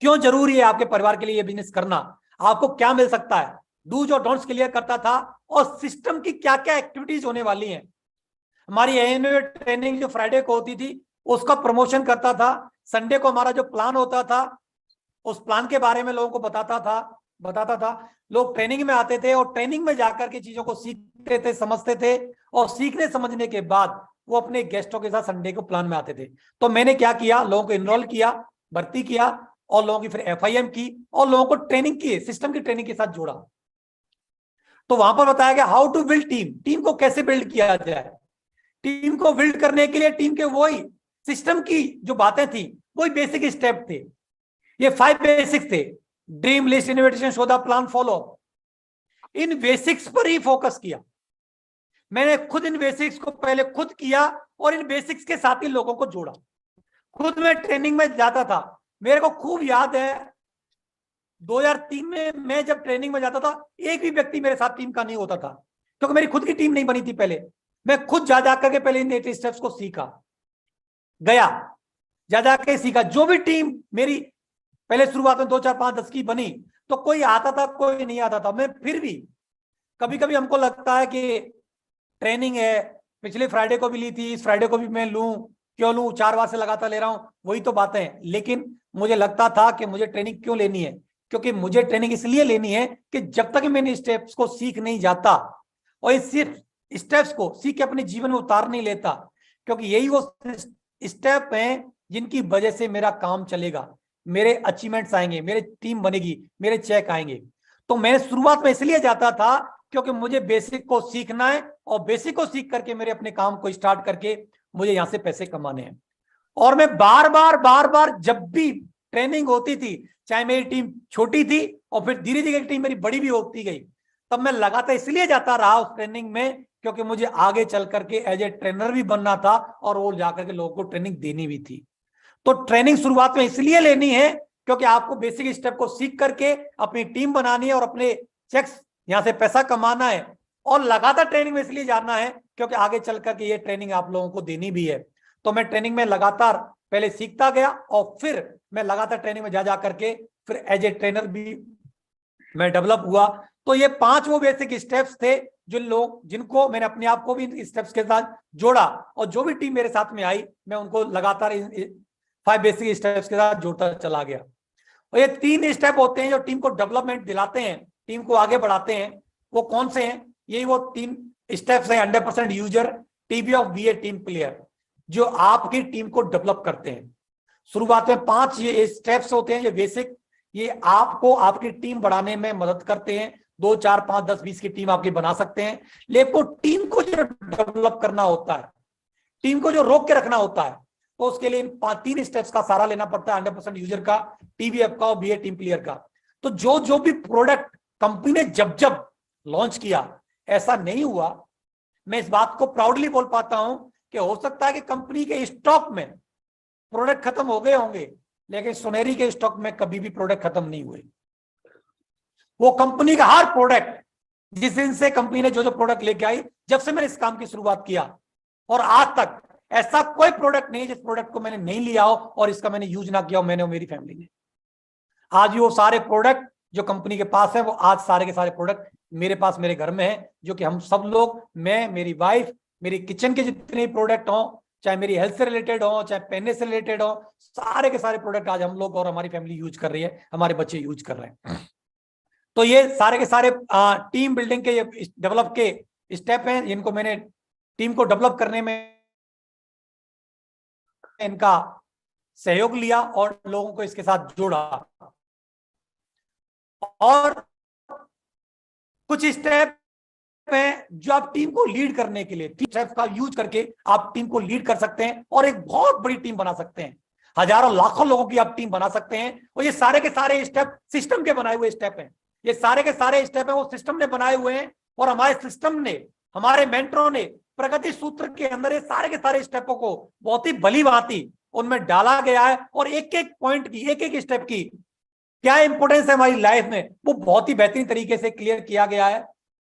क्यों जरूरी है आपके परिवार के लिए ये बिजनेस करना, आपको क्या मिल सकता है, डूज और डोंट्स क्लियर करता था, और सिस्टम की क्या क्या एक्टिविटीज होने वाली हैं। हमारी एनुअल ट्रेनिंग जो फ्राइडे को होती थी उसका प्रमोशन करता था, संडे को हमारा जो प्लान होता था उस प्लान के बारे में लोगों को बताता था। लोग ट्रेनिंग में आते थे और ट्रेनिंग में जाकर के चीजों को सीखते थे, समझते थे, और सीखने समझने के बाद वो अपने गेस्टों के साथ संडे को प्लान में आते थे। तो मैंने क्या किया, लोगों को इनरोल किया, भर्ती किया, और लोगों की फिर FIM की, और लोगों को ट्रेनिंग की, सिस्टम की ट्रेनिंग के साथ जोड़ा। तो वहां पर बताया गया how to build team, team को कैसे बिल्ड किया जाए। टीम को बिल्ड करने के लिए टीम के वही सिस्टम की जो बातें थी, वही बेसिक स्टेप थे, ये 5 बेसिक्स थे, dream list, invitation, show the plan, follow. In basics पर ही फोकस किया मैंने, खुद इन बेसिक्स को पहले खुद किया और इन बेसिक्स के साथ ही लोगों को जोड़ा। खुद मैं ट्रेनिंग में जाता था, मेरे को खूब याद है 2003 में मैं जब ट्रेनिंग में जाता था एक भी व्यक्ति मेरे साथ टीम का नहीं होता था, क्योंकि मेरी खुद की टीम नहीं बनी थी। पहले मैं खुद जा करके पहले इन 8 स्टेप्स को सीखा, गया जा जाके सीखा। जो भी टीम मेरी पहले शुरुआत में 2, 4, 5, 10 की बनी तो कोई आता था कोई नहीं आता था, मैं फिर भी कभी कभी हमको लगता है कि ट्रेनिंग है, पिछले फ्राइडे को भी ली थी, इस फ्राइडे को भी मैं लूं, क्यों लूं, 4 बार से लगातार ले रहा हूं, वही तो बातें हैं। लेकिन मुझे लगता था कि मुझे ट्रेनिंग क्यों लेनी है, क्योंकि मुझे ट्रेनिंग इसलिए लेनी है कि जब तक मैं इन स्टेप्स को सीख नहीं जाता और इस सिर्फ स्टेप्स को सीख के अपने जीवन में उतार नहीं लेता, क्योंकि यही वो स्टेप हैं जिनकी वजह से मेरा काम चलेगा, मेरे अचीवमेंट्स आएंगे, मेरी टीम बनेगी, मेरे चेक आएंगे। तो मैं शुरुआत में इसलिए जाता था क्योंकि मुझे बेसिक को सीखना है, और बेसिक को सीख करके मेरे अपने काम को स्टार्ट करके मुझे यहां से पैसे कमाने हैं। और मैं बार बार जब भी ट्रेनिंग होती थी, चाहे मेरी टीम छोटी थी और फिर धीरे धीरे टीम मेरी बड़ी भी होती गई, तब मैं लगातार इसलिए जाता रहा उस ट्रेनिंग में क्योंकि मुझे आगे चल करके एज ए ट्रेनर भी बनना था और वो जाकर के लोगों को ट्रेनिंग देनी भी थी। तो ट्रेनिंग शुरुआत में इसलिए लेनी है क्योंकि आपको बेसिक स्टेप को सीख करके अपनी टीम बनानी है और अपने चेक्स यहां से पैसा कमाना है, और लगातार ट्रेनिंग में इसलिए जाना है क्योंकि आगे चल करके ये ट्रेनिंग आप लोगों को देनी भी है। तो मैं ट्रेनिंग में लगातार पहले सीखता गया और फिर मैं लगातार ट्रेनिंग में जा करके फिर एज ए ट्रेनर भी मैं डेवलप हुआ। तो ये 5 वो बेसिक स्टेप्स थे जिनको मैंने अपने आप को भी इन स्टेप्स के साथ जोड़ा, और जो भी टीम मेरे साथ में आई मैं उनको लगातार 5 बेसिक स्टेप्स के साथ जोड़ता चला गया। और ये 3 स्टेप होते हैं जो टीम को डेवलपमेंट दिलाते हैं, टीम को आगे बढ़ाते हैं। वो कौन से हैं? यही वो 3 स्टेप्स हैं 100% user, TB of be a team player, जो आपकी टीम को डेवलप करते हैं। शुरुआत में 5 ये स्टेप्स होते हैं, ये बेसिक, ये आपको आपकी टीम बढ़ाने में मदद करते हैं। 2, 4, 5, 10, 20 की टीम आपकी बना सकते हैं, लेकिन टीम को जो डेवलप करना होता है, टीम को जो रोक के रखना होता है, तो उसके लिए इन 3 स्टेप्स का सहारा लेना पड़ता है, 100% यूजर का, टीबीएफ का और बीए टीम प्लेयर का। तो जो भी प्रोडक्ट कंपनी ने जब लॉन्च किया, ऐसा नहीं हुआ, मैं इस बात को प्राउडली बोल पाता हूं कि हो सकता है कि कंपनी के स्टॉक में प्रोडक्ट खत्म हो गए होंगे, लेकिन सुनहरी के स्टॉक में कभी भी प्रोडक्ट खत्म नहीं हुए। वो कंपनी का हर प्रोडक्ट, जिस दिन से कंपनी ने जो प्रोडक्ट लेके आई, जब से मैंने इस काम की शुरुआत किया और आज तक ऐसा कोई प्रोडक्ट नहीं जिस प्रोडक्ट को मैंने नहीं लिया हो और इसका मैंने यूज ना किया हो, मैंने और मेरी फैमिली ने। आज भी वो सारे प्रोडक्ट जो कंपनी के पास है, वो आज सारे के सारे प्रोडक्ट मेरे पास मेरे घर में है, जो कि हम सब लोग, मैं, मेरी वाइफ, मेरी किचन के जितने प्रोडक्ट हों, चाहे मेरी हेल्थ से रिलेटेड हो, चाहे पहनने से रिलेटेड हो, सारे के सारे प्रोडक्ट आज हम लोग और हमारी फैमिली यूज कर रही है, हमारे बच्चे यूज कर रहे हैं। तो ये सारे के सारे टीम बिल्डिंग के, ये डेवलप के स्टेप हैं, जिनको मैंने टीम को डेवलप करने में इनका सहयोग लिया और लोगों को इसके साथ जोड़ा। और कुछ स्टेप हैं जो आप टीम को लीड करने के लिए, 3 स्टेप्स का यूज करके आप टीम को लीड कर सकते हैं और एक बहुत बड़ी टीम बना सकते हैं। हजारों लाखों लोगों की आप टीम बना सकते हैं। और ये सारे के सारे स्टेप सिस्टम के बनाए हुए स्टेप हैं। ये सारे के सारे स्टेप हैं वो सिस्टम ने बनाए हुए हैं, और हमारे सिस्टम ने, हमारे मेंटरों ने प्रगति सूत्र के अंदर ये सारे के सारे स्टेपों को बहुत ही भली भांति उनमें डाला गया है। और एक एक पॉइंट की, एक एक स्टेप की क्या इंपॉर्टेंस है हमारी लाइफ में, वो बहुत ही बेहतरीन तरीके से क्लियर किया गया है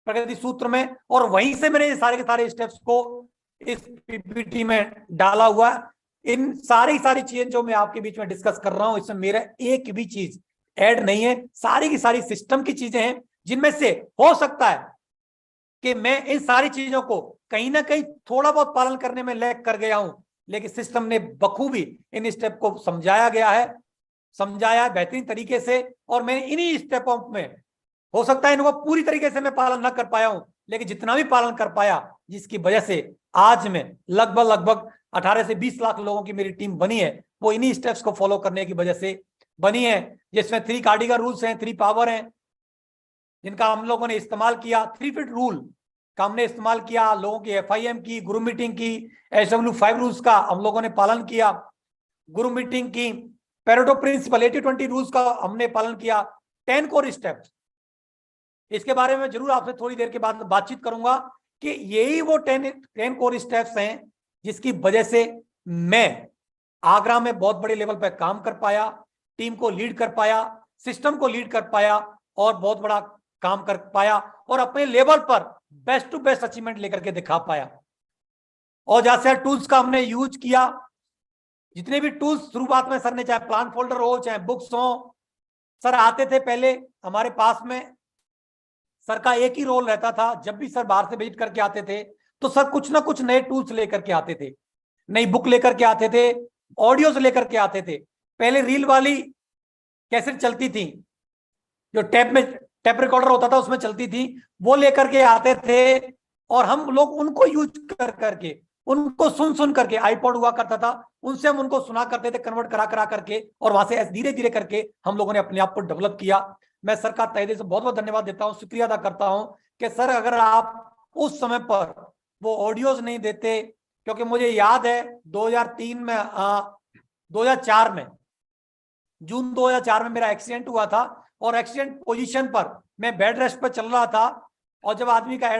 प्रगति सूत्र में। और वहीं से मैंने ये सारे के सारे स्टेप्स को इस पीपीटी में डाला हुआ है। इन सारी चीजें जो मैं आपके बीच में डिस्कस कर रहा हूं, इसमें मेरा एक भी चीज ऐड नहीं है, सारी की सारी सिस्टम की चीजें हैं, जिनमें से हो सकता है कि मैं इन सारी चीजों को कहीं ना कहीं थोड़ा बहुत पालन करने में लैग कर गया हूं, लेकिन सिस्टम ने बखूबी इन स्टेप को समझाया है बेहतरीन तरीके से। और मैंने इन्हीं स्टेपों में, हो सकता है इनको पूरी तरीके से मैं पालन ना कर पाया हूं, लेकिन जितना भी पालन कर पाया, जिसकी वजह से आज में लगभग 18 से 20 लाख लोगों की मेरी टीम बनी है, वो इन्हीं स्टेप्स को फॉलो करने की वजह से बनी है। जिसमें 3 कार्डिगल रूल्स हैं, 3 पावर हैं, जिनका हम लोगों ने इस्तेमाल किया। 3 फीट रूल का हमने इस्तेमाल किया, लोगों की FIM की, ग्रुप मीटिंग की, SW5 रूल्स का हम लोगों ने पालन किया, ग्रुप मीटिंग की, पेरेटो प्रिंसिपल 80-20 रूल्स का हमने पालन किया, 10 कोर स्टेप्स। इसके बारे में जरूर आपसे थोड़ी देर के बाद बातचीत करूंगा कि यही वो 10 कोर स्टेप्स हैं जिसकी वजह से मैं आगरा में बहुत बड़े लेवल पर काम कर पाया, टीम को लीड कर पाया, सिस्टम को लीड कर पाया और बहुत बड़ा काम कर पाया, और अपने लेवल पर बेस्ट टू बेस्ट अचीवमेंट लेकर के दिखा पाया। और जैसे टूल्स का हमने यूज किया, जितने भी टूल्स शुरुआत में सर ने, चाहे प्लान फोल्डर हो, चाहे बुक्स हो, सर आते थे पहले हमारे पास में, सर का एक ही रोल रहता था, जब भी सर बाहर से विजिट करके आते थे तो सर कुछ ना कुछ नए टूल्स लेकर के आते थे, नई बुक लेकर के आते थे, ऑडियोज लेकर के आते थे। पहले रील वाली कैसेट चलती थी, जो टेप रिकॉर्डर होता था उसमें चलती थी, वो लेकर के आते थे, और हम लोग उनको यूज कर करके, उनको सुन करके, आईपॉड हुआ करता था, उनसे हम उनको सुना करते थे, कन्वर्ट करा करके, और वहां से धीरे धीरे करके हम लोगों ने अपने आप को डेवलप किया। मैं सर का तहे दिल से बहुत बहुत धन्यवाद देता हूं, शुक्रिया अदा करता हूं कि सर अगर आप उस समय पर वो ऑडियोज नहीं देते, क्योंकि मुझे याद है 2003 में 2004 में, जून 2004 में मेरा एक्सीडेंट हुआ था और एक्सीडेंट पोजीशन पर मैं बेड रेस्ट पर चल रहा था। और जब आदमी का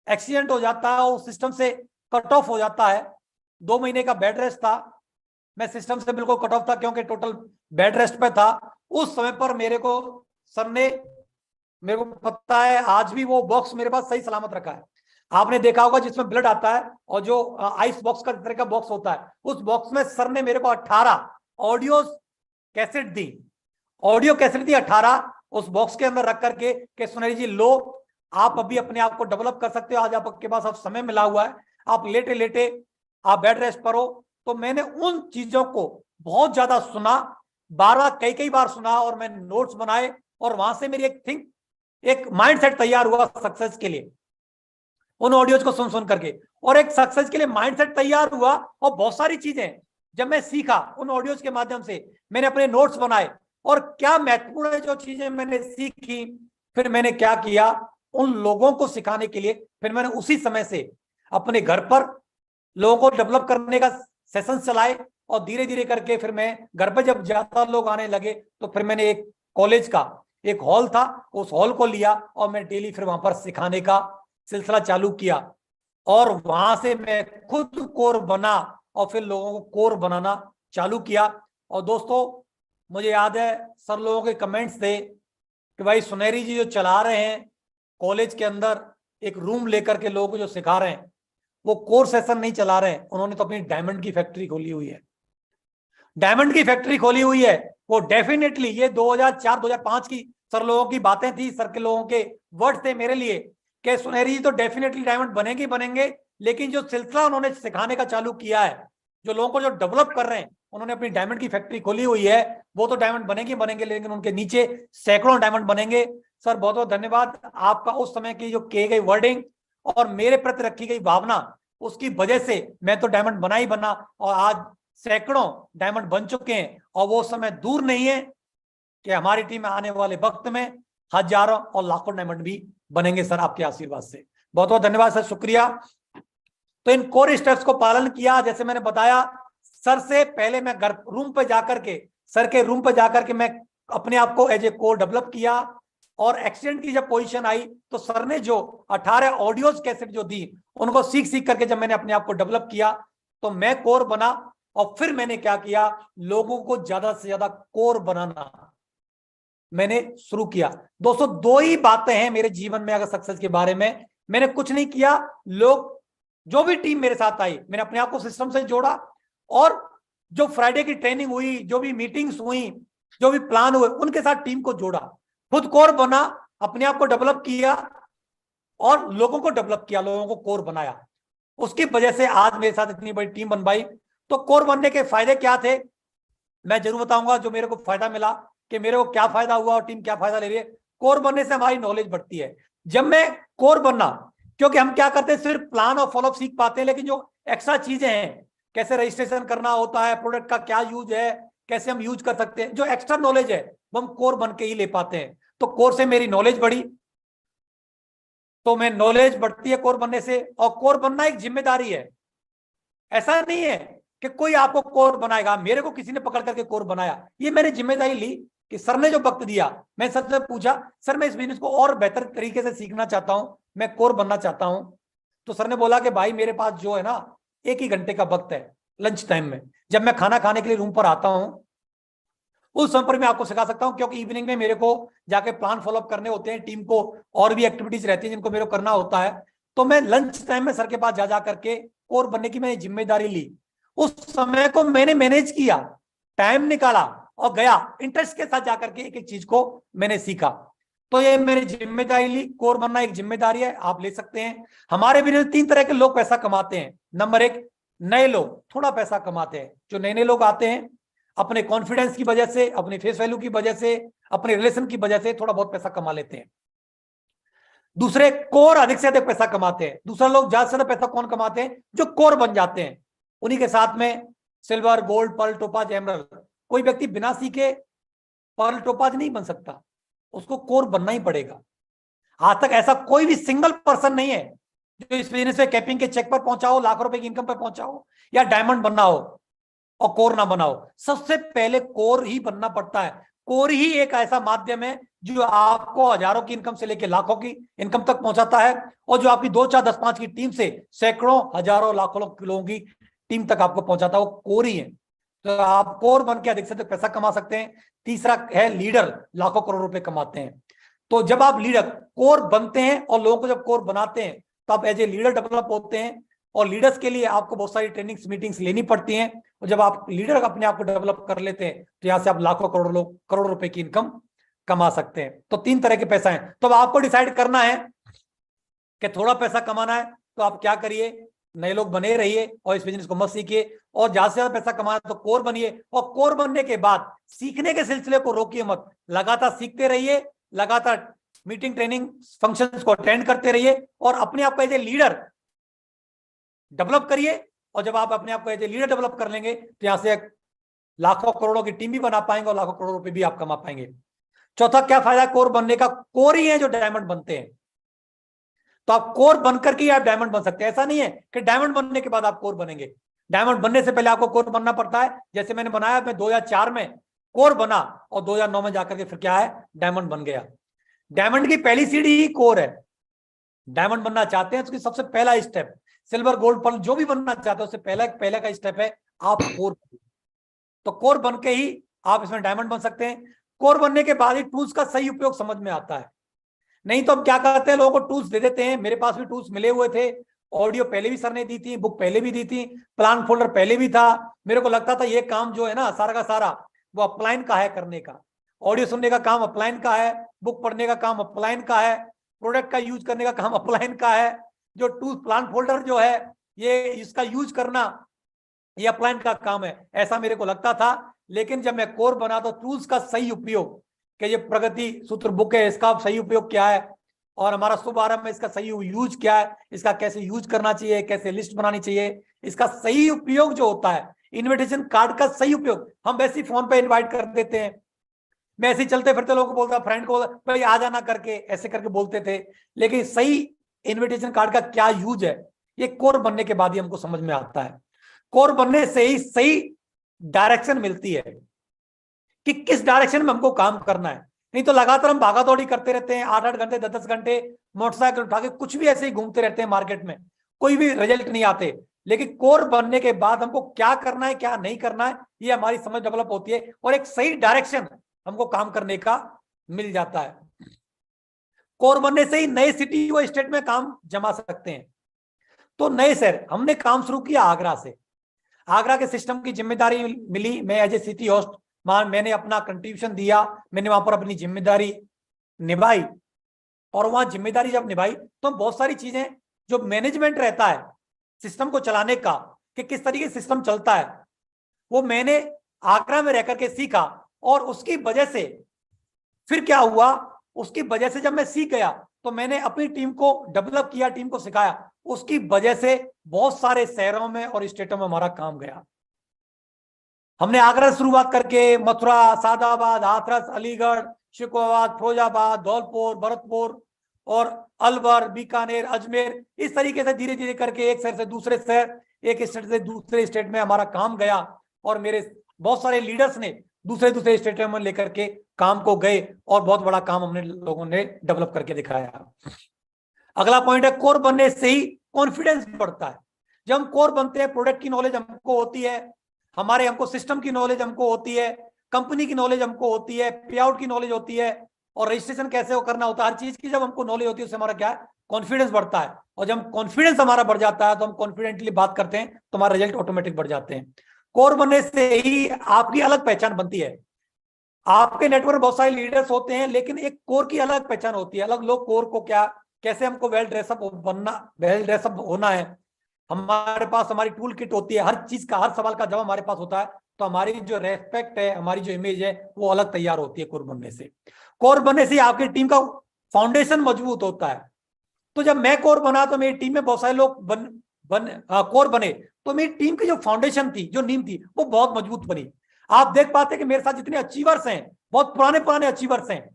एक्सीडेंट हो जाता है वो सिस्टम से कट ऑफ हो जाता है। 2 महीने का बेड रेस्ट था, मैं सिस्टम से बिल्कुल कट ऑफ था क्योंकि टोटल बेड रेस्ट पे था। उस समय पर मेरे को सर ने, मेरे को पता है आज भी, वो बॉक्स मेरे पास सही सलामत रखा है। आपने देखा होगा जिसमें ब्लड आता है और जो आइस बॉक्स का तरह का बॉक्स होता है, उस बॉक्स में सर ने मेरे को 18 ऑडियो कैसेट दी, 18 उस बॉक्स के अंदर रख करके कि सुनेरी जी लो, आप अभी अपने आप को डेवलप कर सकते हो, आज आपके पास अब समय मिला हुआ है, आप लेटे लेटे आप बेड रेस्ट पर हो। तो मैंने उन चीजों को बहुत ज्यादा सुना, बार कई बार सुना और मैंने नोट्स बनाए और वहां से मेरी एक माइंडसेट तैयार हुआ सक्सेस के लिए, उन ऑडियोज को सुन करके। और एक सक्सेस के लिए माइंडसेट तैयार हुआ और बहुत सारी चीजें जब मैं सीखा उन ऑडियोज के माध्यम से, मैंने अपने नोट्स बनाए और क्या महत्वपूर्ण है जो चीजें मैंने सीखी, फिर मैंने क्या किया उन लोगों को सिखाने के लिए। फिर मैंने उसी समय से अपने घर पर लोगों को डेवलप करने का सेशन चलाए और धीरे धीरे करके फिर मैं घर पर जब ज्यादा लोग आने लगे तो फिर मैंने एक कॉलेज का एक हॉल था, उस हॉल को लिया और मैं डेली फिर वहां पर सिखाने का सिलसिला चालू किया। और वहां से मैं खुद कोर बना और फिर लोगों को कोर बनाना चालू किया। और दोस्तों मुझे याद है सर लोगों के कमेंट्स थे कि भाई सुनेरी जी जो चला रहे हैं कॉलेज के अंदर एक रूम लेकर के लोगों को जो सिखा रहे हैं, वो कोर सेशन नहीं चला रहे हैं, उन्होंने तो अपनी डायमंड की फैक्ट्री खोली हुई है, डायमंड की फैक्ट्री खोली हुई है। वो डेफिनेटली ये 2004-2005 की सर लोगों की बातें थी, सर के लोगों के वर्ड थे मेरे लिए कि सुनेरी जी तो डेफिनेटली डायमंड बनेंगे बनेंगे, लेकिन जो सिलसिला उन्होंने सिखाने का चालू किया है, जो लोगों को जो डेवलप कर रहे हैं, उन्होंने अपनी डायमंड की फैक्ट्री खोली हुई है, वो तो डायमंड बनेंगे बनेंगे, लेकिन उनके नीचे सैकड़ों डायमंड बनेंगे। सर बहुत बहुत धन्यवाद आपका, उस समय की जो किए गई वर्डिंग और मेरे प्रति रखी गई भावना, उसकी वजह से मैं तो डायमंड बना ही बना और आज सैकड़ों डायमंड बन चुके हैं। और वो समय दूर नहीं है कि हमारी टीम में आने वाले वक्त में हजारों और लाखों डायमंड भी बनेंगे सर आपके आशीर्वाद से। बहुत बहुत धन्यवाद सर, शुक्रिया। तो इन कोर स्टेप्स को पालन किया, जैसे मैंने बताया सर से पहले मैं घर रूम पे जाकर के, सर के रूम पे जाकर के मैं अपने आप को एज ए कोर डेवलप किया। और एक्सीडेंट की जब पोजीशन आई तो सर ने जो 18 ऑडियोज कैसेट जो दी, उनको सीख करके जब मैंने अपने आप को डेवलप किया तो मैं कोर बना। और फिर मैंने क्या किया, लोगों को ज्यादा से ज्यादा कोर बनाना मैंने शुरू किया। दोस्तों 2 ही बातें हैं मेरे जीवन में अगर सक्सेस के बारे में, मैंने कुछ नहीं किया, लोग जो भी टीम मेरे साथ आई मैंने अपने आप को सिस्टम से जोड़ा और जो फ्राइडे की ट्रेनिंग हुई, जो भी मीटिंग्स हुई, जो भी प्लान हुए, उनके साथ टीम को जोड़ा, खुद कोर बना, अपने आप को डेवलप किया और लोगों को डेवलप किया, लोगों को कोर बनाया। उसकी वजह से आज मेरे साथ इतनी बड़ी टीम बन पाई। तो कोर बनने के फायदे क्या थे मैं जरूर बताऊंगा, जो मेरे को फायदा मिला कि मेरे को क्या फायदा हुआ और टीम क्या फायदा ले रही है। कोर बनने से हमारी नॉलेज बढ़ती है। जब मैं कोर बनना, क्योंकि हम क्या करते हैं सिर्फ प्लान और फॉलोअप सीख पाते हैं, लेकिन जो एक्स्ट्रा चीजें हैं, कैसे रजिस्ट्रेशन करना होता है, प्रोडक्ट का क्या यूज है, कैसे हम यूज कर सकते हैं, जो एक्स्ट्रा नॉलेज है वो हम कोर बन के ही ले पाते हैं। तो कोर से मेरी नॉलेज बढ़ी, तो मैं नॉलेज बढ़ती है कोर बनने से। और कोर बनना एक जिम्मेदारी है, ऐसा नहीं है कि कोई आपको कोर बनाएगा। मेरे को किसी ने पकड़ करके कोर बनाया, ये मैंने जिम्मेदारी ली कि सर ने जो वक्त दिया, मैं सर से पूछा सर मैं इस बिजनेस को और बेहतर तरीके से सीखना चाहता हूं, मैं कोर बनना चाहता हूं। तो सर ने बोला कि भाई मेरे पास जो है ना 1 ही घंटे का वक्त है लंच टाइम में, जब मैं खाना खाने के लिए रूम पर आता हूं उस समय पर मैं आपको सिखा सकता हूं, क्योंकि इवनिंग में मेरे को जाके प्लान फॉलोअप करने होते हैं, टीम को और भी एक्टिविटीज रहती है जिनको मेरे को करना होता है। तो मैं लंच टाइम में सर के पास जा करके कोर बनने की मैंने जिम्मेदारी ली। उस समय को मैंने मैनेज किया, टाइम निकाला और गया, इंटरेस्ट के साथ जाकर के एक एक चीज को मैंने सीखा। तो ये मेरी जिम्मेदारी ली। कोर बनना एक जिम्मेदारी है, आप ले सकते हैं। हमारे बिजनेस 3 तरह के लोग पैसा कमाते हैं। नंबर 1, नए लोग थोड़ा पैसा कमाते हैं। जो नए नए लोग आते हैं अपने कॉन्फिडेंस की वजह से, अपने फेस वैल्यू की वजह से, अपने रिलेशन की वजह से थोड़ा बहुत पैसा कमा लेते हैं। दूसरे कोर अधिक से अधिक पैसा कमाते हैं। दूसरा लोग ज्यादा से ज्यादा पैसा कौन कमाते हैं, जो कोर बन जाते हैं। उन्हीं के साथ में silver, gold, pearl, topaz, emerald. कोई व्यक्ति बिना सीखे पर्ल, टोपाज नहीं बन सकता, उसको कोर बनना ही पड़ेगा। आज तक ऐसा कोई भी सिंगल पर्सन नहीं है जो इस बिजनेस में कैपिंग के चेक पर पहुंचा हो, लाखों रुपए की इनकम पर पहुंचा हो या डायमंड बनना हो। और कोर ना बनाओ। सबसे पहले कोर ही बनना पड़ता है। कोर ही एक ऐसा माध्यम है जो आपको हजारों की इनकम से लेकर लाखों की इनकम तक पहुंचाता है, और जो आपकी 2, 4, 10, 5 की टीम से सैकड़ों, हजारों, लाखों लोगों की टीम तक आपको पहुंचाता है, वो कोर ही है। तो आप कोर बन के अधिक से अधिक पैसा कमा सकते हैं। तीसरा है लीडर, लाखों करोड़ रुपए कमाते हैं। तो जब आप लीडर कोर बनते हैं और लोगों को जब कोर बनाते हैं तो आप एज ए लीडर डेवलप होते हैं, और लीडर्स के लिए आपको बहुत सारी ट्रेनिंग्स मीटिंग्स लेनी पड़ती हैं, और जब आप लीडर अपने आप को डेवलप कर लेते हैं तो यहां से आप लाखों करोड़ रुपए की इनकम कमा सकते हैं। तो 3 तरह के पैसा है। तो अब आपको डिसाइड करना है कि थोड़ा पैसा कमाना है तो आप क्या करिए, नए लोग बने रहिए और इस बिजनेस को मत सीखिए, और ज्यादा से ज्यादा पैसा कमाना तो कोर बनिए, और कोर बनने के बाद सीखने के सिलसिले को रोकिए मत, लगातार सीखते रहिए, लगातार मीटिंग, ट्रेनिंग, फंक्शंस को अटेंड करते रहिए, और अपने आप को एज ए लीडर डेवलप करिए। और जब आप अपने आप को एज ए लीडर डेवलप कर लेंगे तो यहां से लाखों करोड़ों की टीम भी बना पाएंगे और लाखों करोड़ रुपए भी आप कमा पाएंगे। चौथा क्या फायदा कोर बनने का, कोर ही है जो डायमंड बनते हैं। तो आप कोर बनकर के आप डायमंड बन सकते हैं। ऐसा नहीं है कि डायमंड बनने के बाद आप कोर बनेंगे। डायमंड बनने से पहले आपको कोर बनना पड़ता है। जैसे मैंने बनाया, मैं 2004 में कोर बना और 2009 में जाकर के फिर क्या है, डायमंड बन गया। डायमंड की पहली सीढ़ी ही कोर है। डायमंड बनना चाहते हैं तो उसकी सबसे पहला स्टेप, सिल्वर, गोल्ड, पर्ल जो भी बनना चाहते हैं उससे पहला का स्टेप है आप कोर। तो कोर बन के ही आप इसमें डायमंड बन सकते हैं। कोर बनने के बाद ही टूल्स का सही उपयोग समझ में आता है। नहीं तो हम क्या करते हैं, लोगों को टूल्स दे देते हैं। मेरे पास भी टूल्स मिले हुए थे, ऑडियो पहले भी सर ने दी थी, बुक पहले भी दी थी, प्लान फोल्डर पहले भी था। मेरे को लगता था ये काम जो है ना सारा का सारा वो अपलाइन का है करने का। ऑडियो सुनने का काम अपलाइन का है, बुक पढ़ने का काम अपलाइन का है, प्रोडक्ट का यूज करने का काम अपलाइन का है। जो टूल प्लान फोल्डर जो है ये इसका यूज करना ये अपलाइन का काम है, ऐसा मेरे को लगता था। लेकिन जब मैं कोर बना तो टूल्स का सही उपयोग, कि ये प्रगति सूत्र बुक है इसका सही उपयोग क्या है, और हमारा शुभ आरंभ में इसका सही यूज क्या है, इसका कैसे यूज करना चाहिए, कैसे लिस्ट बनानी चाहिए, इसका सही उपयोग जो होता है, इनविटेशन कार्ड का सही उपयोग। हम वैसे फोन पे इनवाइट कर देते हैं, मैं ऐसे ही चलते फिरते लोगों को बोलता, फ्रेंड को भाई आ जाना करके ऐसे करके बोलते थे। लेकिन सही इनविटेशन कार्ड का क्या यूज है ये कोर बनने के बाद ही हमको समझ में आता है। कोर बनने से ही सही डायरेक्शन मिलती है कि किस डायरेक्शन में हमको काम करना है। नहीं तो लगातार हम भागा दौड़ी करते रहते हैं, 8-8 घंटे 10-10 घंटे मोटरसाइकिल उठा के कुछ भी ऐसे ही घूमते रहते हैं मार्केट में, कोई भी रिजल्ट नहीं आते। लेकिन कोर बनने के बाद हमको क्या करना है क्या नहीं करना है ये हमारी समझ डेवलप होती है, और एक सही डायरेक्शन हमको काम करने का मिल जाता है। कोर बनने से ही नए सिटी व स्टेट में काम जमा सकते हैं। तो नए शहर हमने काम शुरू किया आगरा से, आगरा के सिस्टम की जिम्मेदारी मिली, मैं एज ए सिटी होस्ट मैंने अपना कंट्रीब्यूशन दिया, मैंने वहां पर अपनी जिम्मेदारी निभाई। और वहां जिम्मेदारी जब निभाई तो बहुत सारी चीजें जो मैनेजमेंट रहता है सिस्टम को चलाने का, कि किस तरीके से सिस्टम चलता है, वो मैंने आगरा में रह करके सीखा। और उसकी वजह से फिर क्या हुआ, उसकी वजह से जब मैं सीख गया तो मैंने अपनी टीम को डेवलप किया, टीम को सिखाया। उसकी वजह से बहुत सारे शहरों में और स्टेटों में हमारा काम गया। हमने आगरा से शुरुआत करके मथुरा, सादाबाद, हाथरस, अलीगढ़, शिकोहाबाद, फिरोजाबाद, धौलपुर, भरतपुर और अलवर, बीकानेर, अजमेर, इस तरीके से धीरे धीरे करके एक शहर से दूसरे शहर, एक स्टेट से दूसरे स्टेट में हमारा काम गया। और मेरे बहुत सारे लीडर्स ने दूसरे दूसरे स्टेटों में लेकर के काम को गए और बहुत बड़ा काम हमने लोगों ने डेवलप करके दिखाया। अगला पॉइंट है कोर बनने से ही कॉन्फिडेंस बढ़ता है। जब हम कोर बनते हैं, प्रोडक्ट की नॉलेज हमको होती है, हमको सिस्टम की नॉलेज हमको होती है, कंपनी की नॉलेज हमको होती है, पे आउट की नॉलेज होती है, और रजिस्ट्रेशन कैसे वो करना होता है, हर चीज की जब हमको नॉलेज होती है उससे हमारा क्या है, कॉन्फिडेंस बढ़ता है। और जब कॉन्फिडेंस हमारा बढ़ जाता है तो हम कॉन्फिडेंटली बात करते हैं तो हमारे रिजल्ट ऑटोमेटिक बढ़ जाते हैं। कोर बनने से ही आपकी अलग पहचान बनती है। आपके नेटवर्क में बहुत सारे लीडर्स होते हैं लेकिन एक कोर की अलग पहचान होती है। अलग लोग कोर को क्या, कैसे हमको वेल ड्रेसअप बनना, वेल ड्रेसअप होना है, हमारे पास हमारी टूल किट होती है, हर चीज का, हर सवाल का जवाब हमारे पास होता है। तो हमारी जो रेस्पेक्ट है, हमारी जो इमेज है वो अलग तैयार होती है कोर बनने से। कोर बनने से आपकी टीम का फाउंडेशन मजबूत होता है। तो जब मैं कोर बना तो मेरी टीम में बहुत सारे लोग कोर बने, तो मेरी टीम की जो फाउंडेशन थी, जो नींव थी, वो बहुत मजबूत बनी। आप देख पाते कि मेरे साथ जितने अचीवर्स हैं, बहुत पुराने पुराने अचीवर्स हैं,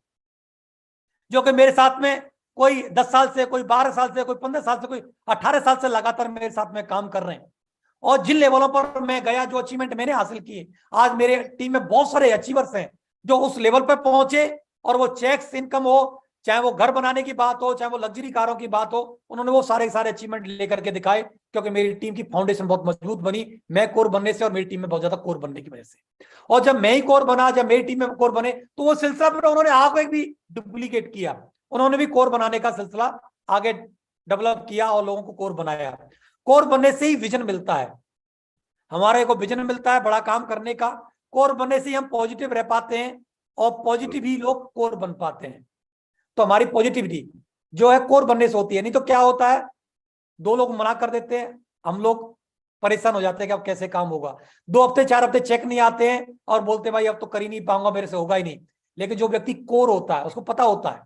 जो कि मेरे साथ में कोई 10 साल से, कोई 12 साल से, कोई 15 साल से, कोई 18 साल से लगातार मेरे साथ में काम कर रहे हैं। और जिन लेवलों पर मैं गया, जो अचीवमेंट मैंने हासिल किए, आज मेरे टीम में बहुत सारे अचीवर्स हैं जो उस लेवल पर पहुंचे, और वो चेक्स इनकम हो, चाहे वो घर बनाने की बात हो, चाहे वो लग्जरी कारों की बात हो, उन्होंने वो सारे सारे अचीवमेंट लेकर के दिखाए, क्योंकि मेरी टीम की फाउंडेशन बहुत मजबूत बनी, मैं कोर बनने से और मेरी टीम में बहुत ज्यादा कोर बनने की वजह से। और जब मैं ही कोर बना, जब मेरी टीम में कोर बने, तो वो सिलसिला फिर उन्होंने आगे भी डुप्लीकेट किया, उन्होंने भी कोर बनाने का सिलसिला आगे डेवलप किया और लोगों को कोर बनाया। कोर बनने से ही विजन मिलता है, हमारे को विजन मिलता है बड़ा काम करने का। कोर बनने से ही हम पॉजिटिव रह पाते हैं, और पॉजिटिव ही लोग कोर बन पाते हैं। तो हमारी पॉजिटिविटी जो है कोर बनने से होती है। नहीं तो क्या होता है, दो लोग मना कर देते हैं, हम लोग परेशान हो जाते हैं कि अब कैसे काम होगा। 2 हफ्ते 4 हफ्ते चेक नहीं आते हैं और बोलते हैं भाई अब तो कर ही नहीं पाऊंगा, मेरे से होगा ही नहीं। लेकिन जो व्यक्ति कोर होता है, उसको पता होता है,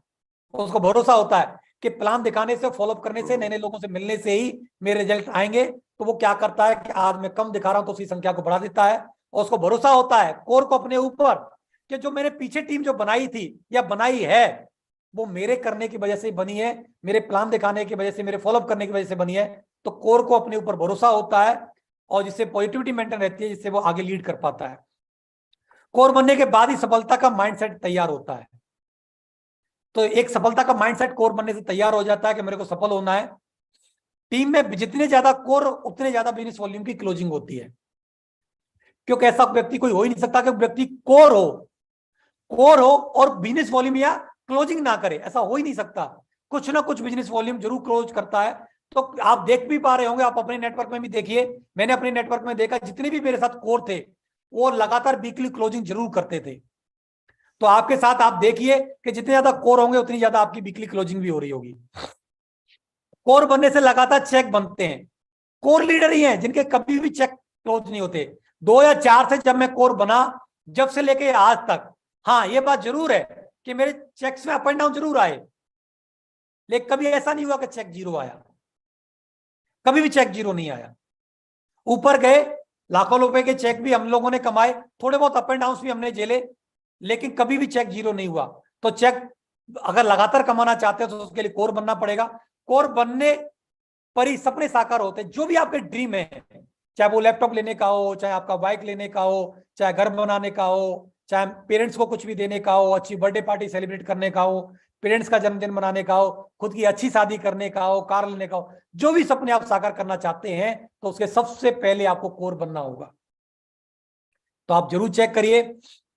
उसको भरोसा होता है कि प्लान दिखाने से, फॉलोअप करने से, नए नए लोगों से मिलने से ही मेरे रिजल्ट आएंगे, तो वो क्या करता है कि आज मैं कम दिखा रहा हूं तो उसी संख्या को बढ़ा देता है। और उसको भरोसा होता है कोर को अपने ऊपर कि जो मैंने पीछे टीम जो बनाई थी या बनाई है, वो मेरे करने की वजह से बनी है, मेरे प्लान दिखाने की वजह से, मेरे फॉलोअप करने की वजह से बनी है। तो कोर को अपने ऊपर भरोसा होता है, और जिससे पॉजिटिविटी मेंटेन रहती है, जिससे वो आगे लीड कर पाता है। कोर बनने के बाद ही सफलता का माइंडसेट तैयार होता है। तो एक सफलता का माइंडसेट कोर बनने से तैयार हो जाता है कि मेरे को सफल होना है। टीम में जितने ज्यादा कोर, उतने ज्यादा बिजनेस वॉल्यूम की क्लोजिंग होती है, क्योंकि ऐसा व्यक्ति कोई हो ही नहीं सकता कि व्यक्ति कोर हो और बिजनेस वॉल्यूम या क्लोजिंग ना करे, ऐसा हो ही नहीं सकता। कुछ ना कुछ बिजनेस वॉल्यूम जरूर क्लोज करता है। तो आप देख भी पा रहे होंगे, आप अपने नेटवर्क में भी देखिए, मैंने अपने नेटवर्क में देखा, जितने भी मेरे साथ कोर थे वो लगातार वीकली क्लोजिंग जरूर करते थे। तो आपके साथ आप देखिए कि जितने ज्यादा कोर होंगे, उतनी ज्यादा आपकी वीकली क्लोजिंग भी हो रही होगी। कोर बनने से लगातार चेक बनते हैं। कोर लीडर ही हैं जिनके कभी भी चेक क्लोज नहीं होते। 2 या 4 से जब मैं कोर बना, जब से लेके आज तक, हाँ ये बात जरूर है कि मेरे चेक्स में अप एंड डाउन जरूर आए, लेकिन कभी ऐसा नहीं हुआ कि चेक जीरो आया, कभी भी चेक जीरो नहीं आया। ऊपर गए, लाखों रुपए के चेक भी हम लोगों ने कमाए, थोड़े बहुत अप एंड डाउन भी हमने झेले, लेकिन कभी भी चेक जीरो नहीं हुआ। तो चेक अगर लगातार कमाना चाहते हो तो उसके लिए कोर बनना पड़ेगा। कोर बनने पर ही सपने साकार होते हैं। जो भी आपके ड्रीम है, चाहे वो लैपटॉप लेने का हो, चाहे आपका बाइक लेने का हो, चाहे घर बनाने का हो, चाहे पेरेंट्स को कुछ भी देने का हो, अच्छी बर्थडे पार्टी सेलिब्रेट करने का हो, पेरेंट्स का जन्मदिन मनाने का हो, खुद की अच्छी शादी करने का हो, कार लेने का हो, जो भी सपने आप साकार करना चाहते हैं, तो उसके सबसे पहले आपको कोर बनना होगा। तो आप जरूर चेक करिए,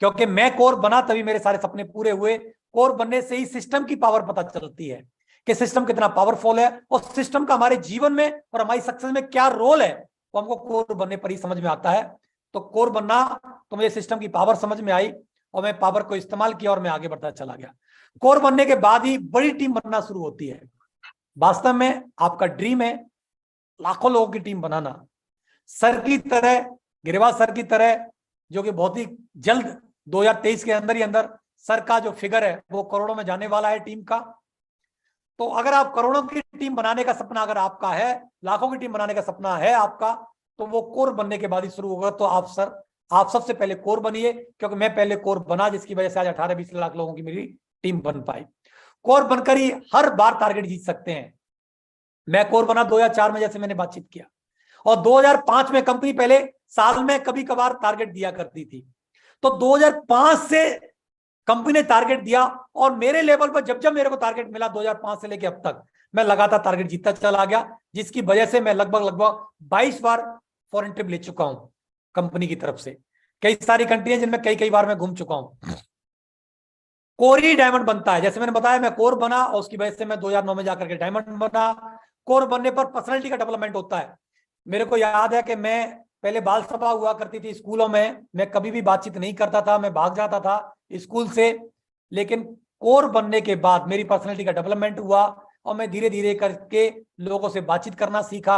क्योंकि मैं कोर बना तभी मेरे सारे सपने पूरे हुए। कोर बनने से ही सिस्टम की पावर पता चलती है कि सिस्टम कितना पावरफुल है, और सिस्टम का हमारे जीवन में और हमारी सक्सेस में क्या रोल है, वो हमको कोर बनने पर ही समझ में आता है। तो कोर बनना, तो मुझे सिस्टम की पावर समझ में आई और मैं पावर को इस्तेमाल किया और मैं आगे बढ़ता चला गया। कोर बनने के बाद ही बड़ी टीम बनना शुरू होती है। वास्तव में आपका ड्रीम है लाखों लोगों की टीम बनाना, सर की तरह, गिरिराज सर की तरह, जो कि बहुत ही जल्द 2023 के अंदर ही अंदर सर का जो फिगर है वो करोड़ों में जाने वाला है टीम का। तो अगर आप करोड़ों की टीम बनाने का सपना अगर आपका है, लाखों की टीम बनाने का सपना है आपका, तो वो कोर बनने के बाद ही शुरू होगा। तो आप सबसे पहले कोर बनिए, क्योंकि मैं पहले कोर बना, जिसकी वजह से आज 18-20 लाख लोगों की मेरी टीम बन पाई। कोर बनकर ही हर बार टारगेट जीत सकते हैं। मैं कोर बना 2004 में, जैसे मैंने बातचीत किया, और 2005 में कंपनी पहले साल में कभी कभार टारगेट दिया करती थी। तो 2005 से कंपनी ने टारगेट दिया, और मेरे लेवल पर जब जब मेरे को टारगेट मिला 2005 से लेकर अब तक, मैं लगातार टारगेट जीतता चला गया, जिसकी वजह से मैं लगभग 22 बार फॉरेन ट्रिप ले चुका हूं कंपनी की तरफ से। कई सारी कंट्री है जिनमें कई बार मैं घूम चुका हूं। कोर ही डायमंड बनता है। जैसे मैंने बताया, मैं कोर बना और उसकी वजह से मैं 2009 में जाकर के डायमंड बना। कोर बनने पर पर्सनैलिटी का डेवलपमेंट होता है। मेरे को याद है कि मैं पहले बाल सभा हुआ करती थी स्कूलों में, मैं कभी भी बातचीत नहीं करता था, मैं भाग जाता था स्कूल से। लेकिन कोर बनने के बाद मेरी पर्सनैलिटी का डेवलपमेंट हुआ और मैं धीरे धीरे करके लोगों से बातचीत करना सीखा।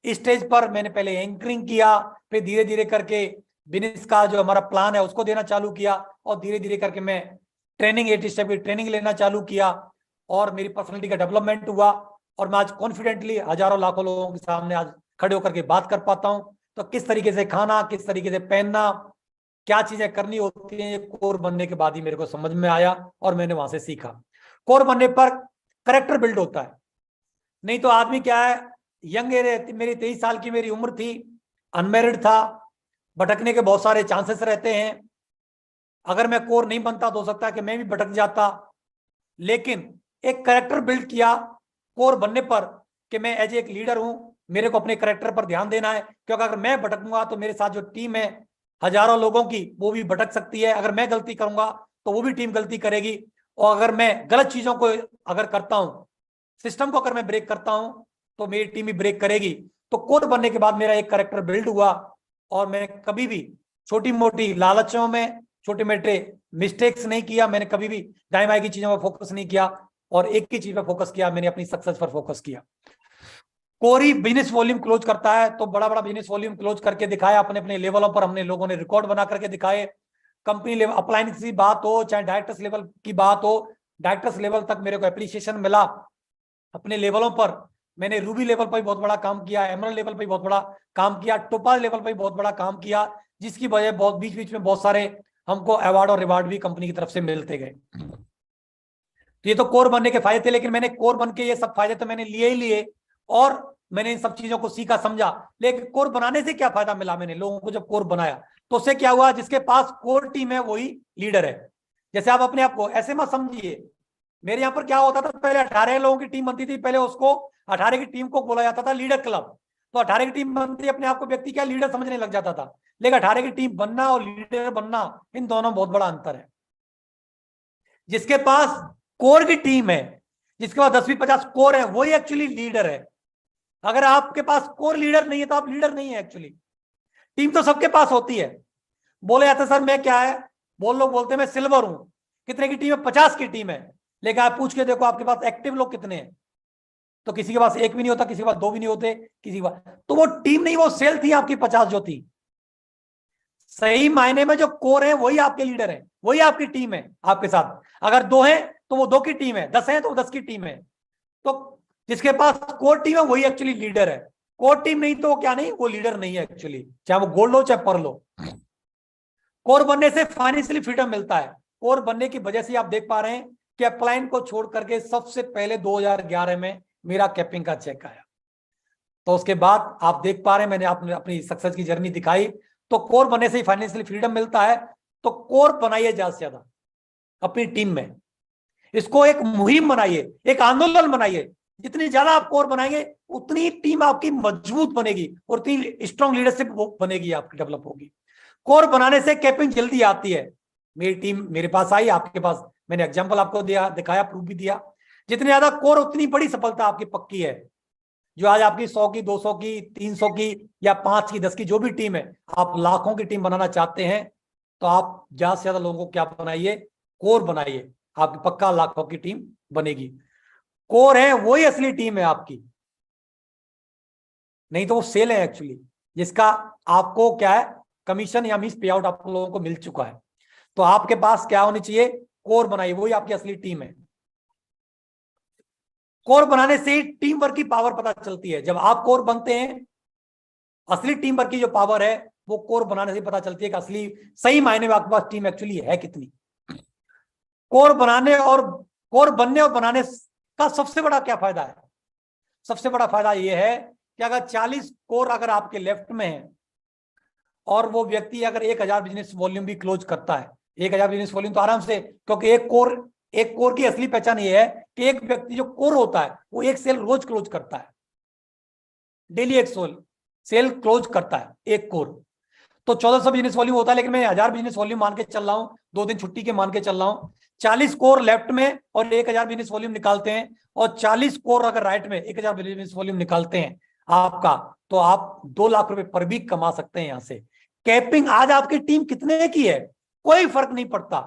स्टेज पर मैंने पहले एंकरिंग किया, फिर धीरे धीरे करके बिजनेस का जो हमारा प्लान है उसको देना चालू किया, और धीरे धीरे करके मैं ट्रेनिंग 8 स्टेप की ट्रेनिंग लेना चालू किया, और मेरी पर्सनैलिटी का डेवलपमेंट हुआ। और मैं आज कॉन्फिडेंटली हजारों लाखों लोगों के सामने आज खड़े होकर के बात कर पाता हूं। तो किस तरीके से खाना, किस तरीके से पहनना, क्या चीजें करनी होती हैं, ये कोर बनने के बाद ही मेरे को समझ में आया और मैंने वहां से सीखा। कोर बनने पर करेक्टर बिल्ड होता है। नहीं तो आदमी क्या है, यंग, मेरी 23 साल की मेरी उम्र थी, अनमेरिड था, भटकने के बहुत सारे चांसेस रहते हैं। अगर मैं कोर नहीं बनता तो हो सकता है कि मैं भी भटक जाता, लेकिन एक कैरेक्टर बिल्ड किया कोर बनने पर कि मैं एज एक लीडर हूं, मेरे को अपने कैरेक्टर पर ध्यान देना है, क्योंकि अगर मैं भटकूंगा तो मेरे साथ जो टीम है हजारों लोगों की, वो भी भटक सकती है। अगर मैं गलती करूंगा तो वो भी टीम गलती करेगी, और अगर मैं गलत चीजों को अगर करता हूं, सिस्टम को अगर मैं ब्रेक करता हूं, तो मेरी टीम भी ब्रेक करेगी। तो कोर बनने के बाद मेरा एक कैरेक्टर बिल्ड हुआ, और मैं कभी भी छोटी मोटी लालचों में, छोटे मोटे मिस्टेक्स नहीं किया। मैंने कभी भी दाएं बाएं की चीजों पर फोकस नहीं किया, और एक ही चीज पर फोकस किया, मैंने अपनी सक्सेस पर फोकस किया। कोरी बिजनेस वॉल्यूम क्लोज करता है, तो बड़ा बड़ा बिजनेस वॉल्यूम क्लोज करके दिखाया अपने अपने लेवलों पर। हमने लोगों ने रिकॉर्ड बना करके दिखाए। कंपनी लेवल अप्लायंस की बात हो, चाहे डायरेक्टर्स लेवल की बात हो, डायरेक्टर्स लेवल तक मेरे को एप्रिसिएशन मिला अपने लेवलों पर। मैंने रूबी लेवल पर भी बहुत बड़ा काम किया, एमरल्ड लेवल पर भी बहुत बड़ा काम किया, टोपाज लेवल पर भी बहुत बड़ा काम किया, जिसकी वजह बहुत बीच बीच में बहुत सारे हमको अवार्ड और रिवार्ड भी कंपनी की तरफ से मिलते गए। तो ये तो कोर बनने के फायदे थे, लेकिन मैंने कोर बन के ये सब फायदे तो मैंने लिए ही लिए, और मैंने इन सब चीजों को सीखा समझा। लेकिन कोर बनाने से क्या फायदा मिला, मैंने लोगों को जब कोर बनाया तो उससे क्या हुआ, जिसके पास कोर टीम है वही लीडर है। जैसे आप अपने आप को ऐसे मत समझिए, मेरे यहाँ पर क्या होता था, पहले 18 लोगों की टीम बनती थी, पहले उसको 18 की टीम को बोला जाता था लीडर क्लब। तो 18 की टीम बनती, अपने आप को व्यक्ति क्या लीडर समझने लग जाता था। लेकिन 18 की टीम बनना और लीडर बनना, इन दोनों में बहुत बड़ा अंतर है। जिसके पास कोर की टीम है, जिसके पास 10-50 कोर है, वही एक्चुअली लीडर है। अगर आपके पास कोर लीडर नहीं है तो आप लीडर नहीं है एक्चुअली। टीम तो सबके पास होती है। बोले जाते सर मैं क्या है, लोग बोलते हैं मैं सिल्वर हूं। कितने की टीम है? 50 की टीम है। लेकिन आप पूछ के देखो आपके पास एक्टिव लोग कितने हैं, तो किसी के पास एक भी नहीं होता, किसी के पास दो भी नहीं होते, किसी के पास। तो वो टीम नहीं, वो सेल थी आपकी 50 जो थी। सही मायने में जो कोर है वही आपके लीडर है, वही आपकी टीम है आपके साथ। अगर दो है तो वो दो की टीम है, 10 है तो वो 10 की टीम है। तो जिसके पास कोर टीम है वही एक्चुअली लीडर है। कोर टीम नहीं तो वो क्या नहीं, वो लीडर नहीं है एक्चुअली, चाहे वो गोल्ड लो चाहे पर लो। कोर बनने से फाइनेंशियली फ्रीडम मिलता है। कोर बनने की वजह से आप देख पा रहे हैं कि अपलाइन को छोड़ करके सबसे पहले 2011 में मेरा कैपिंग का चेक आया। तो उसके बाद आप देख पा रहे हैं मैंने आपने अपनी सक्सेस की जर्नी दिखाई। तो कोर बनने से ही फाइनेंशियली फ्रीडम मिलता है। तो कोर बनाइए ज्यादा से ज्यादा अपनी टीम में, इसको एक मुहिम बनाइए, एक आंदोलन बनाइए। जितनी ज्यादा आप कोर बनाएंगे उतनी टीम आपकी मजबूत बनेगी, और उतनी स्ट्रॉन्ग लीडरशिप बनेगी, आपकी डेवलप होगी। कोर बनाने से कैपिंग जल्दी आती है। मेरी टीम मेरे पास आई, आपके पास मैंने एग्जांपल आपको दिया, दिखाया, प्रूफ भी दिया। जितनी ज्यादा कोर उतनी बड़ी सफलता आपकी पक्की है। जो आज आपकी 100 की, 200 की, 300 की, या 5 की, 10 की जो भी टीम है, आप लाखों की टीम बनाना चाहते हैं तो आप ज्यादा से ज्यादा लोगों को क्या बनाइए, कोर बनाइए। आपकी पक्का लाखों की टीम बनेगी। कोर है वही असली टीम है आपकी, नहीं तो वो सेल है एक्चुअली, जिसका आपको क्या है, कमीशन या मीस पे आउट आप लोगों को मिल चुका है। तो आपके पास क्या होनी चाहिए, कोर बनाइए, वही आपकी असली टीम है। कोर बनाने से टीम वर्क की पावर पता चलती है। जब आप कोर बनते हैं, असली टीम वर्क की जो पावर है वो कोर बनाने से पता चलती है कि असली सही मायने में आपके पास टीम एक्चुअली है कितनी। कोर बनाने और कोर बनने और बनाने का सबसे बड़ा क्या फायदा है? सबसे बड़ा फायदा यह है कि अगर 40 कोर अगर आपके लेफ्ट में है, और वो व्यक्ति अगर 1000 बिजनेस वॉल्यूम भी क्लोज करता है, 1000 बिजनेस वॉल्यूम तो आराम से, क्योंकि एक कोर की असली पहचान ये है कि एक व्यक्ति जो कोर होता है वो एक सेल रोज क्लोज करता है, डेली एक सेल क्लोज करता है एक कोर। तो 1400 बिजनेस वॉल्यूम होता है, लेकिन मैं 1000 बिजनेस वॉल्यूम मान के चल रहा हूं, 2 दिन छुट्टी के मान के चल रहा हूं। 40 कोर लेफ्ट में और 1000 बिजनेस वॉल्यूम निकालते हैं, और 40 कोर अगर राइट में 1000 बिजनेस वॉल्यूम निकालते हैं आपका, तो आप 2 लाख रुपए पर वीक कमा सकते हैं यहां से। कैपिंग आज आपकी टीम कितने की है कोई फर्क नहीं पड़ता,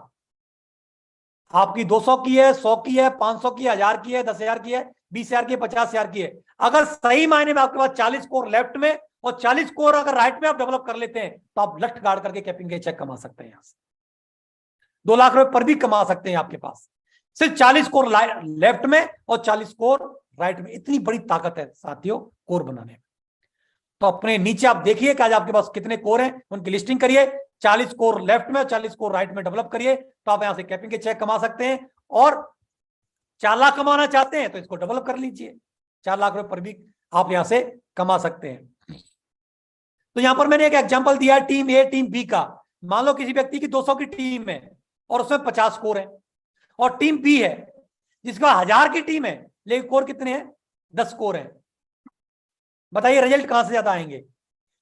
आपकी 200 की है, 100 की है, 500 की है, 1000 की है, 10,000 की है, 20,000 की है, 50,000 की है। अगर सही मायने में आपके पास 40 कोर लेफ्ट में और 40 कोर अगर राइट में आप डेवलप कर लेते हैं, तो आप लठ गाड़ करके कैपिंग के चेक कमा सकते हैं। यहां से 2 लाख रुपए पर भी कमा सकते हैं आपके पास, सिर्फ 40 कोर लेफ्ट में और 40 कोर राइट में। इतनी बड़ी ताकत है साथियों कोर बनाने में। तो अपने नीचे आप देखिए कि आज आपके पास कितने कोर हैं, उनकी लिस्टिंग करिए। 40 कोर लेफ्ट में और 40 कोर राइट में डेवलप करिए, तो आप यहां से कैपिंग के चेक कमा सकते हैं। और 4 लाख कमाना चाहते हैं तो इसको डेवलप कर लीजिए, 4 लाख रुपए पर भी आप यहां से कमा सकते हैं। तो यहां पर मैंने एक एग्जांपल दिया है टीम ए टीम बी का। मान लो किसी व्यक्ति की 200 की टीम है और उसमें 50 स्कोर है, और टीम बी है जिसका 1000 की टीम है लेकिन स्कोर कितने हैं, 10 स्कोर है। बताइए रिजल्ट कहां से ज्यादा आएंगे,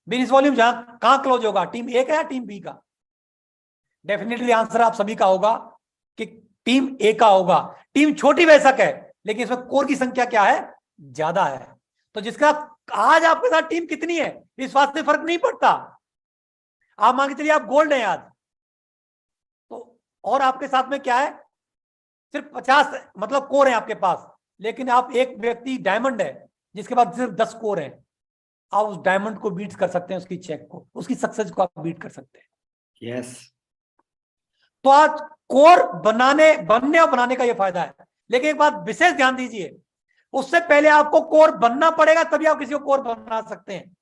बिजनेस वॉल्यूम जहां कहां क्लोज होगा, टीम ए का या टीम बी का? डेफिनेटली आंसर आप सभी का होगा कि टीम ए का होगा। टीम छोटी बेशक है लेकिन इसमें कोर की संख्या क्या है, ज्यादा है। तो जिसका आज आपके साथ टीम कितनी है इस बात से फर्क नहीं पड़ता। आप मान के चलिए आप गोल्ड हैं आज, तो और आपके साथ में क्या है, सिर्फ 50 मतलब कोर है आपके पास, लेकिन आप एक व्यक्ति डायमंड है जिसके पास सिर्फ 10 कोर है। आप उस डायमंड को बीट कर सकते हैं, उसकी चेक को, उसकी सक्सेस को आप बीट कर सकते हैं। यस। तो आज कोर बनने और बनाने का यह फायदा है। लेकिन एक बात विशेष ध्यान दीजिए, उससे पहले आपको कोर बनना पड़ेगा, तभी आप किसी को कोर बना सकते हैं।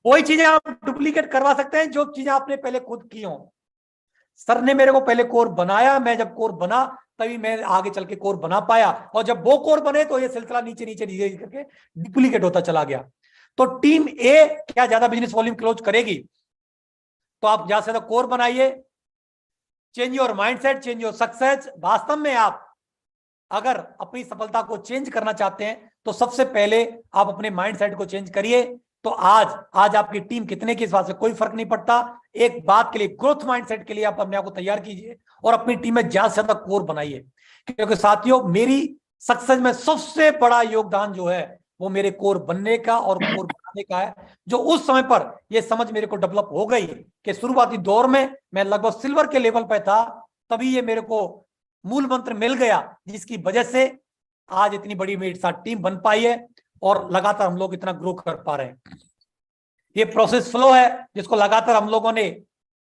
वही चीजें आप डुप्लीकेट करवा सकते हैं जो चीजें आपने पहले खुद की हो। सर ने मेरे को पहले कोर बनाया, मैं जब कोर बना तभी मैं आगे चल के कोर बना पाया, और जब वो कोर बने तो ये सिलसिला नीचे नीचे नीचे करके डुप्लीकेट होता चला गया। तो टीम ए क्या ज्यादा बिजनेस वॉल्यूम क्लोज करेगी, तो आप ज्यादा से ज्यादा कोर बनाइए। Change your mindset, change your success. वास्तव में आप अगर अपनी सफलता को चेंज करना चाहते हैं तो सबसे पहले आप अपने माइंडसेट को चेंज करिए। तो आज आपकी टीम कितने की इस बात से कोई फर्क नहीं पड़ता। एक बात के लिए, ग्रोथ माइंडसेट के लिए आप अपने आप को तैयार कीजिए और अपनी टीम में ज्यादा से ज्यादा कोर बनाइए। क्योंकि साथियों, मेरी सक्सेस में सबसे बड़ा योगदान जो है वो मेरे कोर बनने का और कोर बनाने का है। जो उस समय पर यह समझ मेरे को डेवलप हो गई कि शुरुआती दौर में मैं लगभग सिल्वर के लेवल पे था, तभी ये मेरे को मूल मंत्र मिल गया जिसकी वजह से आज इतनी बड़ी मेरे साथ टीम बन पाई है और लगातार हम लोग इतना ग्रो कर पा रहे हैं। ये प्रोसेस फ्लो है जिसको लगातार हम लोगों ने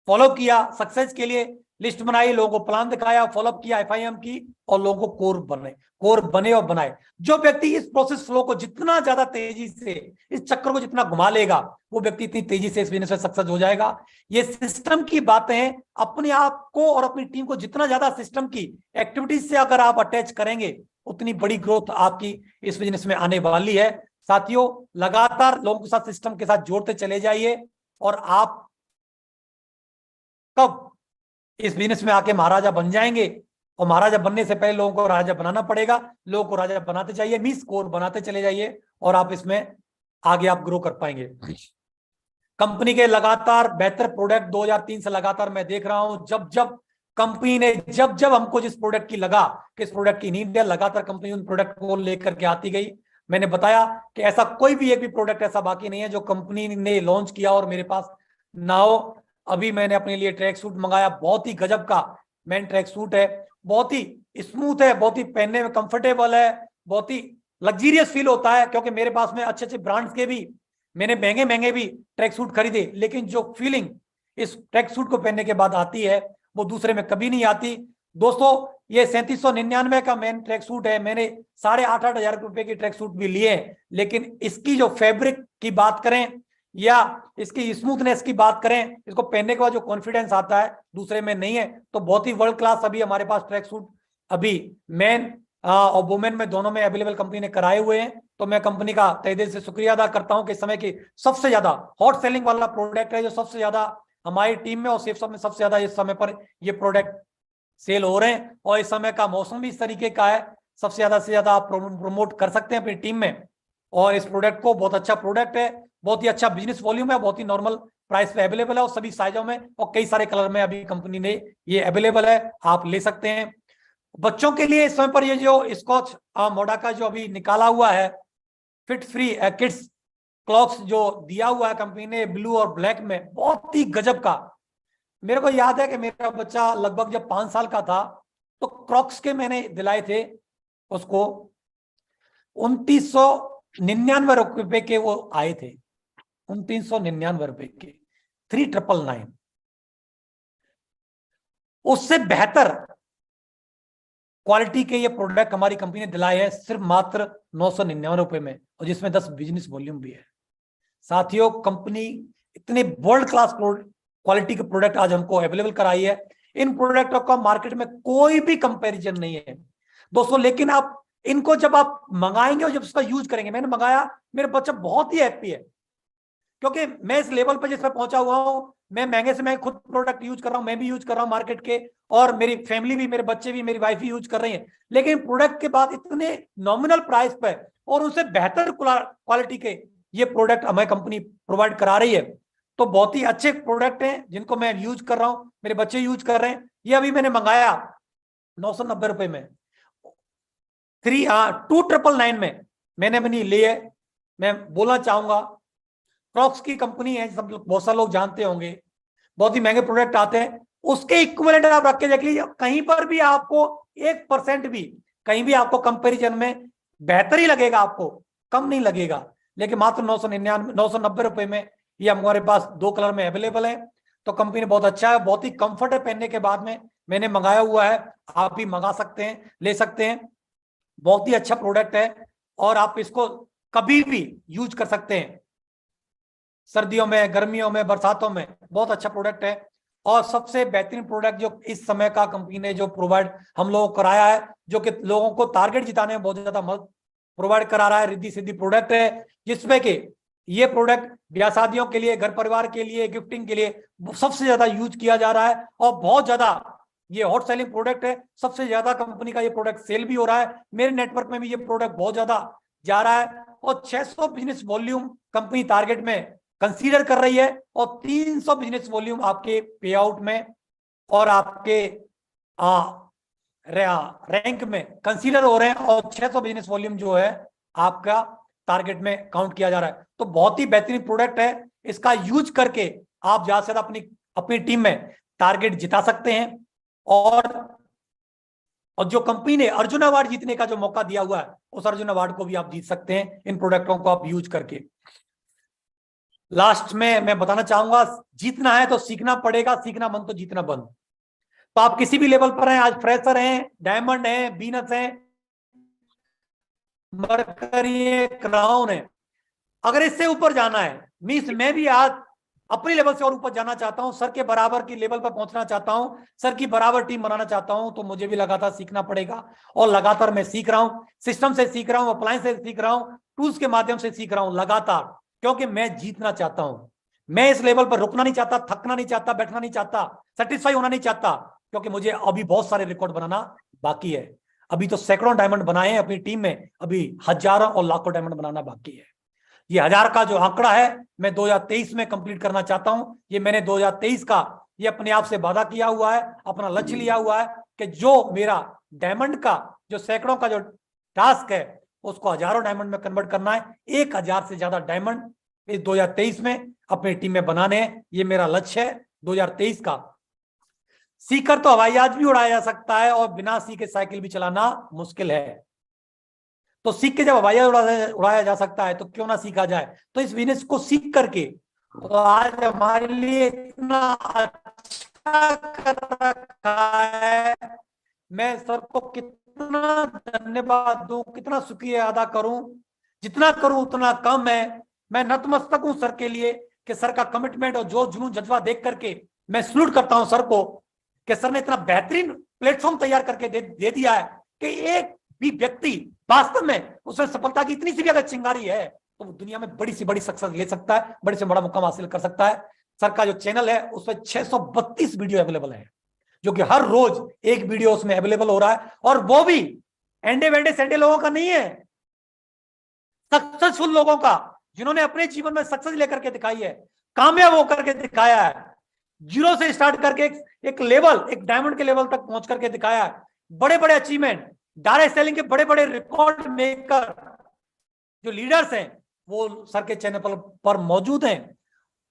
फॉलो किया। सक्सेस के लिए लिस्ट बनाई, लोगों को प्लान दिखाया, फॉलोअप किया, FIM की, और लोगों को कोर बने और बनाए। जो व्यक्ति इस प्रोसेस फ्लो को जितना ज्यादा तेजी से, इस चक्कर को जितना घुमा लेगा, वो व्यक्ति इतनी तेजी से इस बिजनेस में सक्सेस हो जाएगा। ये सिस्टम की बातें हैं। अपने आप को और अपनी टीम को जितना ज्यादा सिस्टम की एक्टिविटीज से अगर आप अटैच करेंगे, उतनी बड़ी ग्रोथ आपकी इस बिजनेस में आने वाली है। साथियों, लगातार लोगों के साथ, सिस्टम के साथ जोड़ते चले जाइए, और आप कब इस बिजनेस में आके महाराजा बन जाएंगे। और महाराजा बनने से पहले लोगों को राजा बनाना पड़ेगा। लोगों को राजा बनाते जाइए, मींस कोर बनाते चले जाइए, और आप इसमें आगे आप ग्रो कर पाएंगे। कंपनी के लगातार बेहतर प्रोडक्ट 2003 से लगातार मैं देख रहा हूं। जब कंपनी ने जब हमको जिस प्रोडक्ट की लगा कि इस प्रोडक्ट की नीड है, लगातार कंपनी उन प्रोडक्ट को लेकर के आती गई। मैंने बताया कि ऐसा कोई भी एक भी प्रोडक्ट ऐसा बाकी नहीं है जो कंपनी ने लॉन्च किया और मेरे पास ना हो। अभी मैंने अपने लिए ट्रैक सूट मंगाया, बहुत ही गजब का मैन ट्रैक सूट है, बहुत ही स्मूथ है, बहुत ही पहनने में कंफर्टेबल है, बहुत ही लग्जरियस फील होता है। क्योंकि मेरे पास में अच्छे अच्छे ब्रांड्स के भी, मैंने महंगे महंगे भी ट्रैक सूट खरीदे, लेकिन जो फीलिंग इस ट्रैक सूट को पहनने के बाद आती है वो दूसरे में कभी नहीं आती। दोस्तों, ये 3799 का मैन ट्रैक सूट है। मैंने 8,500 8,000 रुपए की ट्रैक सूट भी लिए हैं, लेकिन इसकी जो फैब्रिक की बात करें या इसकी स्मूथनेस की बात करें, इसको पहनने के बाद जो कॉन्फिडेंस आता है दूसरे में नहीं है। तो बहुत ही वर्ल्ड क्लास अभी हमारे पास ट्रैक सूट अभी मैन और वुमेन में दोनों में अवेलेबल कंपनी ने कराए हुए हैं। तो मैं कंपनी का तहे दिल से शुक्रिया अदा करता हूं कि इस समय की सबसे ज्यादा हॉट सेलिंग वाला प्रोडक्ट है, जो सबसे ज्यादा हमारी टीम में और सेफ सब में सबसे ज्यादा इस समय पर ये प्रोडक्ट सेल हो रहे हैं। और इस समय का मौसम भी इस तरीके का है, सबसे ज्यादा से ज्यादा आप प्रमोट कर सकते हैं अपनी टीम में। और इस प्रोडक्ट को, बहुत अच्छा प्रोडक्ट है, बहुत ही अच्छा बिजनेस वॉल्यूम है, बहुत ही नॉर्मल प्राइस पे अवेलेबल है और सभी साइजों में और कई सारे कलर में अभी कंपनी ने ये अवेलेबल है, आप ले सकते हैं। बच्चों के लिए इस समय पर ये जो स्कॉच मोडा का जो अभी निकाला हुआ है फिट फ्री किड्स क्लॉक्स जो दिया हुआ है कंपनी ने ब्लू और ब्लैक में, बहुत ही गजब का। मेरे को याद है कि मेरा बच्चा लगभग जब 5 साल का था तो क्रॉक्स के मैंने दिलाए थे उसको, 2999 रुपए के वो आए थे, 2999 रुपए के 3999। उससे बेहतर क्वालिटी के ये प्रोडक्ट हमारी कंपनी ने दिलाए हैं सिर्फ मात्र 999 रुपए में, और जिसमें 10 बिजनेस वॉल्यूम भी है। साथियों, कंपनी इतने वर्ल्ड क्लास क्वालिटी के प्रोडक्ट आज हमको अवेलेबल कराई है। इन प्रोडक्टों का मार्केट में कोई भी कंपैरिजन नहीं है दोस्तों। लेकिन आप इनको जब आप मंगाएंगे और जब उसका यूज करेंगे, मैंने मंगाया, मेरा बच्चा बहुत ही हैप्पी है। क्योंकि मैं इस लेवल पर जिस पर पहुंचा हुआ हूं, मैं महंगे से महंगे खुद प्रोडक्ट यूज कर रहा हूं, मैं भी यूज कर रहा हूं मार्केट के, और मेरी फैमिली भी, मेरे बच्चे भी, मेरी वाइफ भी यूज कर रही है। लेकिन प्रोडक्ट के बाद इतने नॉमिनल प्राइस पे और उनसे बेहतर क्वालिटी के ये प्रोडक्ट हमें कंपनी प्रोवाइड करा रही है। तो बहुत ही अच्छे प्रोडक्ट हैं जिनको मैं यूज कर रहा हूं, मेरे बच्चे यूज कर रहे हैं। ये अभी मैंने मंगाया 990 रुपए में, 2999 में मैंने अपनी ली है। मैं बोलना चाहूंगा, क्रॉक्स की कंपनी है, सब बहुत सारे लोग जानते होंगे, बहुत ही महंगे प्रोडक्ट आते हैं, उसके इक्विवेलेंट आप रख के देख लीजिए, कहीं पर भी आपको 1% भी कहीं भी आपको कंपैरिजन में बेहतर ही लगेगा, आपको कम नहीं लगेगा। लेकिन मात्र 990 रुपए में ये हमारे पास 2 कलर में अवेलेबल है। तो कंपनी बहुत अच्छा है, बहुत ही कंफर्ट है पहनने के बाद में। मैंने मंगाया हुआ है, आप भी मंगा सकते हैं, ले सकते हैं। बहुत ही अच्छा प्रोडक्ट है और आप इसको कभी भी यूज कर सकते हैं, सर्दियों में, गर्मियों में, बरसातों में। बहुत अच्छा प्रोडक्ट है और सबसे बेहतरीन प्रोडक्ट जो इस समय का कंपनी ने जो प्रोवाइड हम लोगों को कराया है, जो कि लोगों को टारगेट जिताने में बहुत ज्यादा मदद प्रोवाइड करा रहा है, रिद्धि सिद्धि प्रोडक्ट है, जिसमें कि ये प्रोडक्ट ब्याह शादियों के लिए, घर परिवार के लिए, गिफ्टिंग के लिए सबसे ज्यादा यूज किया जा रहा है और बहुत ज्यादा ये हॉट सेलिंग प्रोडक्ट है। सबसे ज्यादा कंपनी का ये प्रोडक्ट सेल भी हो रहा है, मेरे नेटवर्क में भी ये प्रोडक्ट बहुत ज्यादा जा रहा है और 600 बिजनेस वॉल्यूम कंपनी टारगेट में कंसीडर कर रही है और 300 बिजनेस वॉल्यूम आपके पे आउट में और आपके रैंक में कंसीडर हो रहे हैं और 600 बिजनेस वॉल्यूम जो है आपका टारगेट में काउंट किया जा रहा है। तो बहुत ही बेहतरीन प्रोडक्ट है, इसका यूज करके आप ज्यादा से ज्यादा अपनी अपनी टीम में टारगेट जिता सकते हैं। और जो कंपनी ने अर्जुन अवार्ड जीतने का जो मौका दिया हुआ है, उस अर्जुन अवार्ड को भी आप जीत सकते हैं इन प्रोडक्टों को आप यूज करके। लास्ट में मैं बताना चाहूंगा, जीतना है तो सीखना पड़ेगा, सीखना बंद तो जीतना बंद। तो आप किसी भी लेवल पर हैं, आज फ्रेशर हैं, डायमंड हैं, बीनस हैं, मरकरी है, क्राउन है, अगर इससे ऊपर जाना है, मीन्स मैं भी आज अपने लेवल से और ऊपर जाना चाहता हूं, सर के बराबर की लेवल पर पहुंचना चाहता हूं, सर की बराबर टीम बनाना चाहता हूं, तो मुझे भी लगातार सीखना पड़ेगा। और लगातार मैं सीख रहा हूं, सिस्टम से सीख रहा हूं, अप्लायंस से सीख रहा हूं, टूल्स के माध्यम से सीख रहा हूं लगातार, क्योंकि मैं जीतना चाहता हूं। मैं इस लेवल पर रुकना नहीं चाहता, थकना नहीं चाहता, बैठना नहीं चाहता, सेटिस्फाई होना नहीं चाहता, क्योंकि मुझे अभी बहुत सारे रिकॉर्ड बनाना बाकी है। अभी तो सैकड़ों डायमंड बनाए हैं अपनी टीम में, अभी हजारों और लाखों डायमंड बनाना बाकी है। ये 1000 का जो आंकड़ा है, मैं 2023 में कंप्लीट करना चाहता हूं। ये मैंने 2023 का ये अपने आप से वादा किया हुआ है, अपना लक्ष्य लिया हुआ है कि जो मेरा डायमंड का जो सैकड़ों का जो टास्क है, उसको हजारों डायमंड में कन्वर्ट करना है। 1000 से ज्यादा डायमंड इस 2023 में अपनी टीम में बनाने हैं, ये मेरा लक्ष्य है 2023 का। सीखकर तो हवाई जहाज भी उड़ाया जा सकता है और बिना सीखे साइकिल भी चलाना मुश्किल है। तो सीख के जब हवाई जहाज उड़ाया जा सकता है, तो क्यों ना सीखा जाए। तो इस बिजनेस को सीख करके तो आज हमारे लिए इतना अच्छा कर रखा है, मैं सर को कितना धन्यवाद दूं, कितना शुक्रिया अदा करूं, जितना करूं उतना कम है। मैं नतमस्तक हूं सर के लिए कि सर का कमिटमेंट और जो जुनून जज्बा देख करके मैं सल्यूट करता हूं सर को कि सर ने इतना बेहतरीन प्लेटफॉर्म तैयार करके दे दिया है कि एक भी व्यक्ति वास्तव में उसने सफलता की इतनी सी भी अगर चिंगारी है, तो वो दुनिया में बड़ी सी बड़ी सक्सेस ले सकता है, बड़े से बड़ा मुकाम हासिल कर सकता है। सर का जो चैनल है उसमें 632 वीडियो अवेलेबल है, जो कि हर रोज एक वीडियो उसमें अवेलेबल हो रहा है, और वो भी एंडे वेंडे सेंडे लोगों का नहीं है, सक्सेसफुल लोगों का, जिन्होंने अपने जीवन में सक्सेस लेकर के दिखाई है, कामयाब होकर के दिखाया है, जीरो से स्टार्ट करके एक लेवल, एक डायमंड के लेवल तक पहुंच करके दिखाया है। बड़े बड़े अचीवमेंट, डायरेक्ट सेलिंग के बड़े बड़े रिकॉर्ड मेकर जो लीडर्स हैं, वो सर के चैनल पर मौजूद हैं।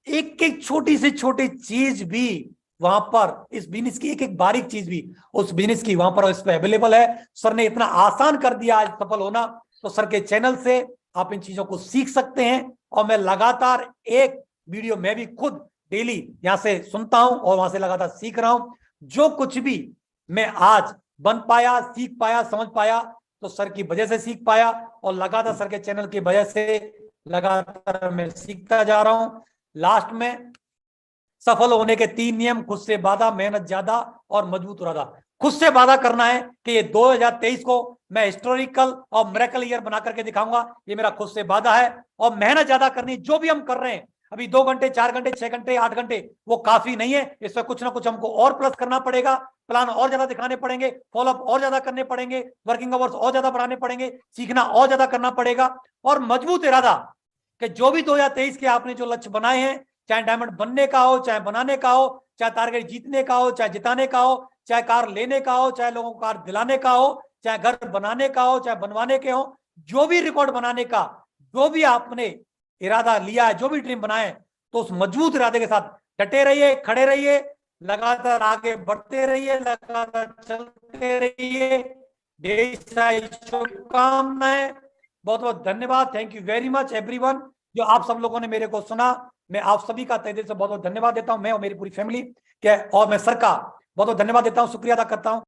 एक एक छोटी से छोटी चीज भी वहां पर, इस बिजनेस की एक एक बारीक चीज भी उस बिजनेस की वहां पर इस पे अवेलेबल है। सर ने इतना आसान कर दिया आज सफल होना, तो सर के चैनल से आप इन चीजों को सीख सकते हैं। और मैं लगातार एक वीडियो मैं भी खुद डेली यहां से सुनता हूं और वहां से लगातार सीख रहा हूं। जो कुछ भी मैं आज बन पाया, सीख पाया, समझ पाया, तो सर की वजह से सीख पाया, और लगातार सर के चैनल की वजह से लगातार मैं सीखता जा रहा हूं। लास्ट में सफल होने के 3 नियम: खुद से वादा, मेहनत ज्यादा और मजबूत इरादा। खुद से वादा करना है कि ये 2023 को मैं हिस्टोरिकल और मिरेकल ईयर बना करके दिखाऊंगा, ये मेरा खुद से वादा है। और मेहनत ज्यादा करनी, जो भी हम कर रहे हैं, अभी 2 घंटे, 4 घंटे, 6 घंटे, 8 घंटे वो काफी नहीं है। इसमें कुछ ना कुछ हमको और प्लस करना पड़ेगा, प्लान और ज्यादा दिखाने पड़ेंगे, फॉलोअप और ज्यादा करने पड़ेंगे, वर्किंग आवर्स और ज्यादा बढ़ाने पड़ेंगे, सीखना और ज्यादा करना पड़ेगा, और मजबूत इरादा कि जो भी 2023 के आपने जो लक्ष्य बनाए हैं, चाहे डायमंड बनने का हो, चाहे बनाने का हो, चाहे टारगेट जीतने का हो, चाहे जिताने का हो, चाहे कार लेने का हो, चाहे लोगों को कार दिलाने का हो, चाहे घर बनाने का हो, चाहे बनवाने के हो, जो भी रिकॉर्ड बनाने का, जो भी आपने इरादा लिया है, जो भी ड्रीम बनाए, तो उस मजबूत इरादे के साथ डटे रहिए, खड़े रहिए, लगातार आगे बढ़ते रहिए, लगातार चलते रहिए। ढेर सारी शुभकामनाएं, बहुत बहुत धन्यवाद। Thank you very much everyone, जो आप सब लोगों ने मेरे को सुना। मैं आप सभी का तहे दिल से बहुत बहुत धन्यवाद देता हूं, मैं और मेरी पूरी फैमिली के, और मैं सर का बहुत बहुत धन्यवाद देता हूं, शुक्रिया अदा करता हूं।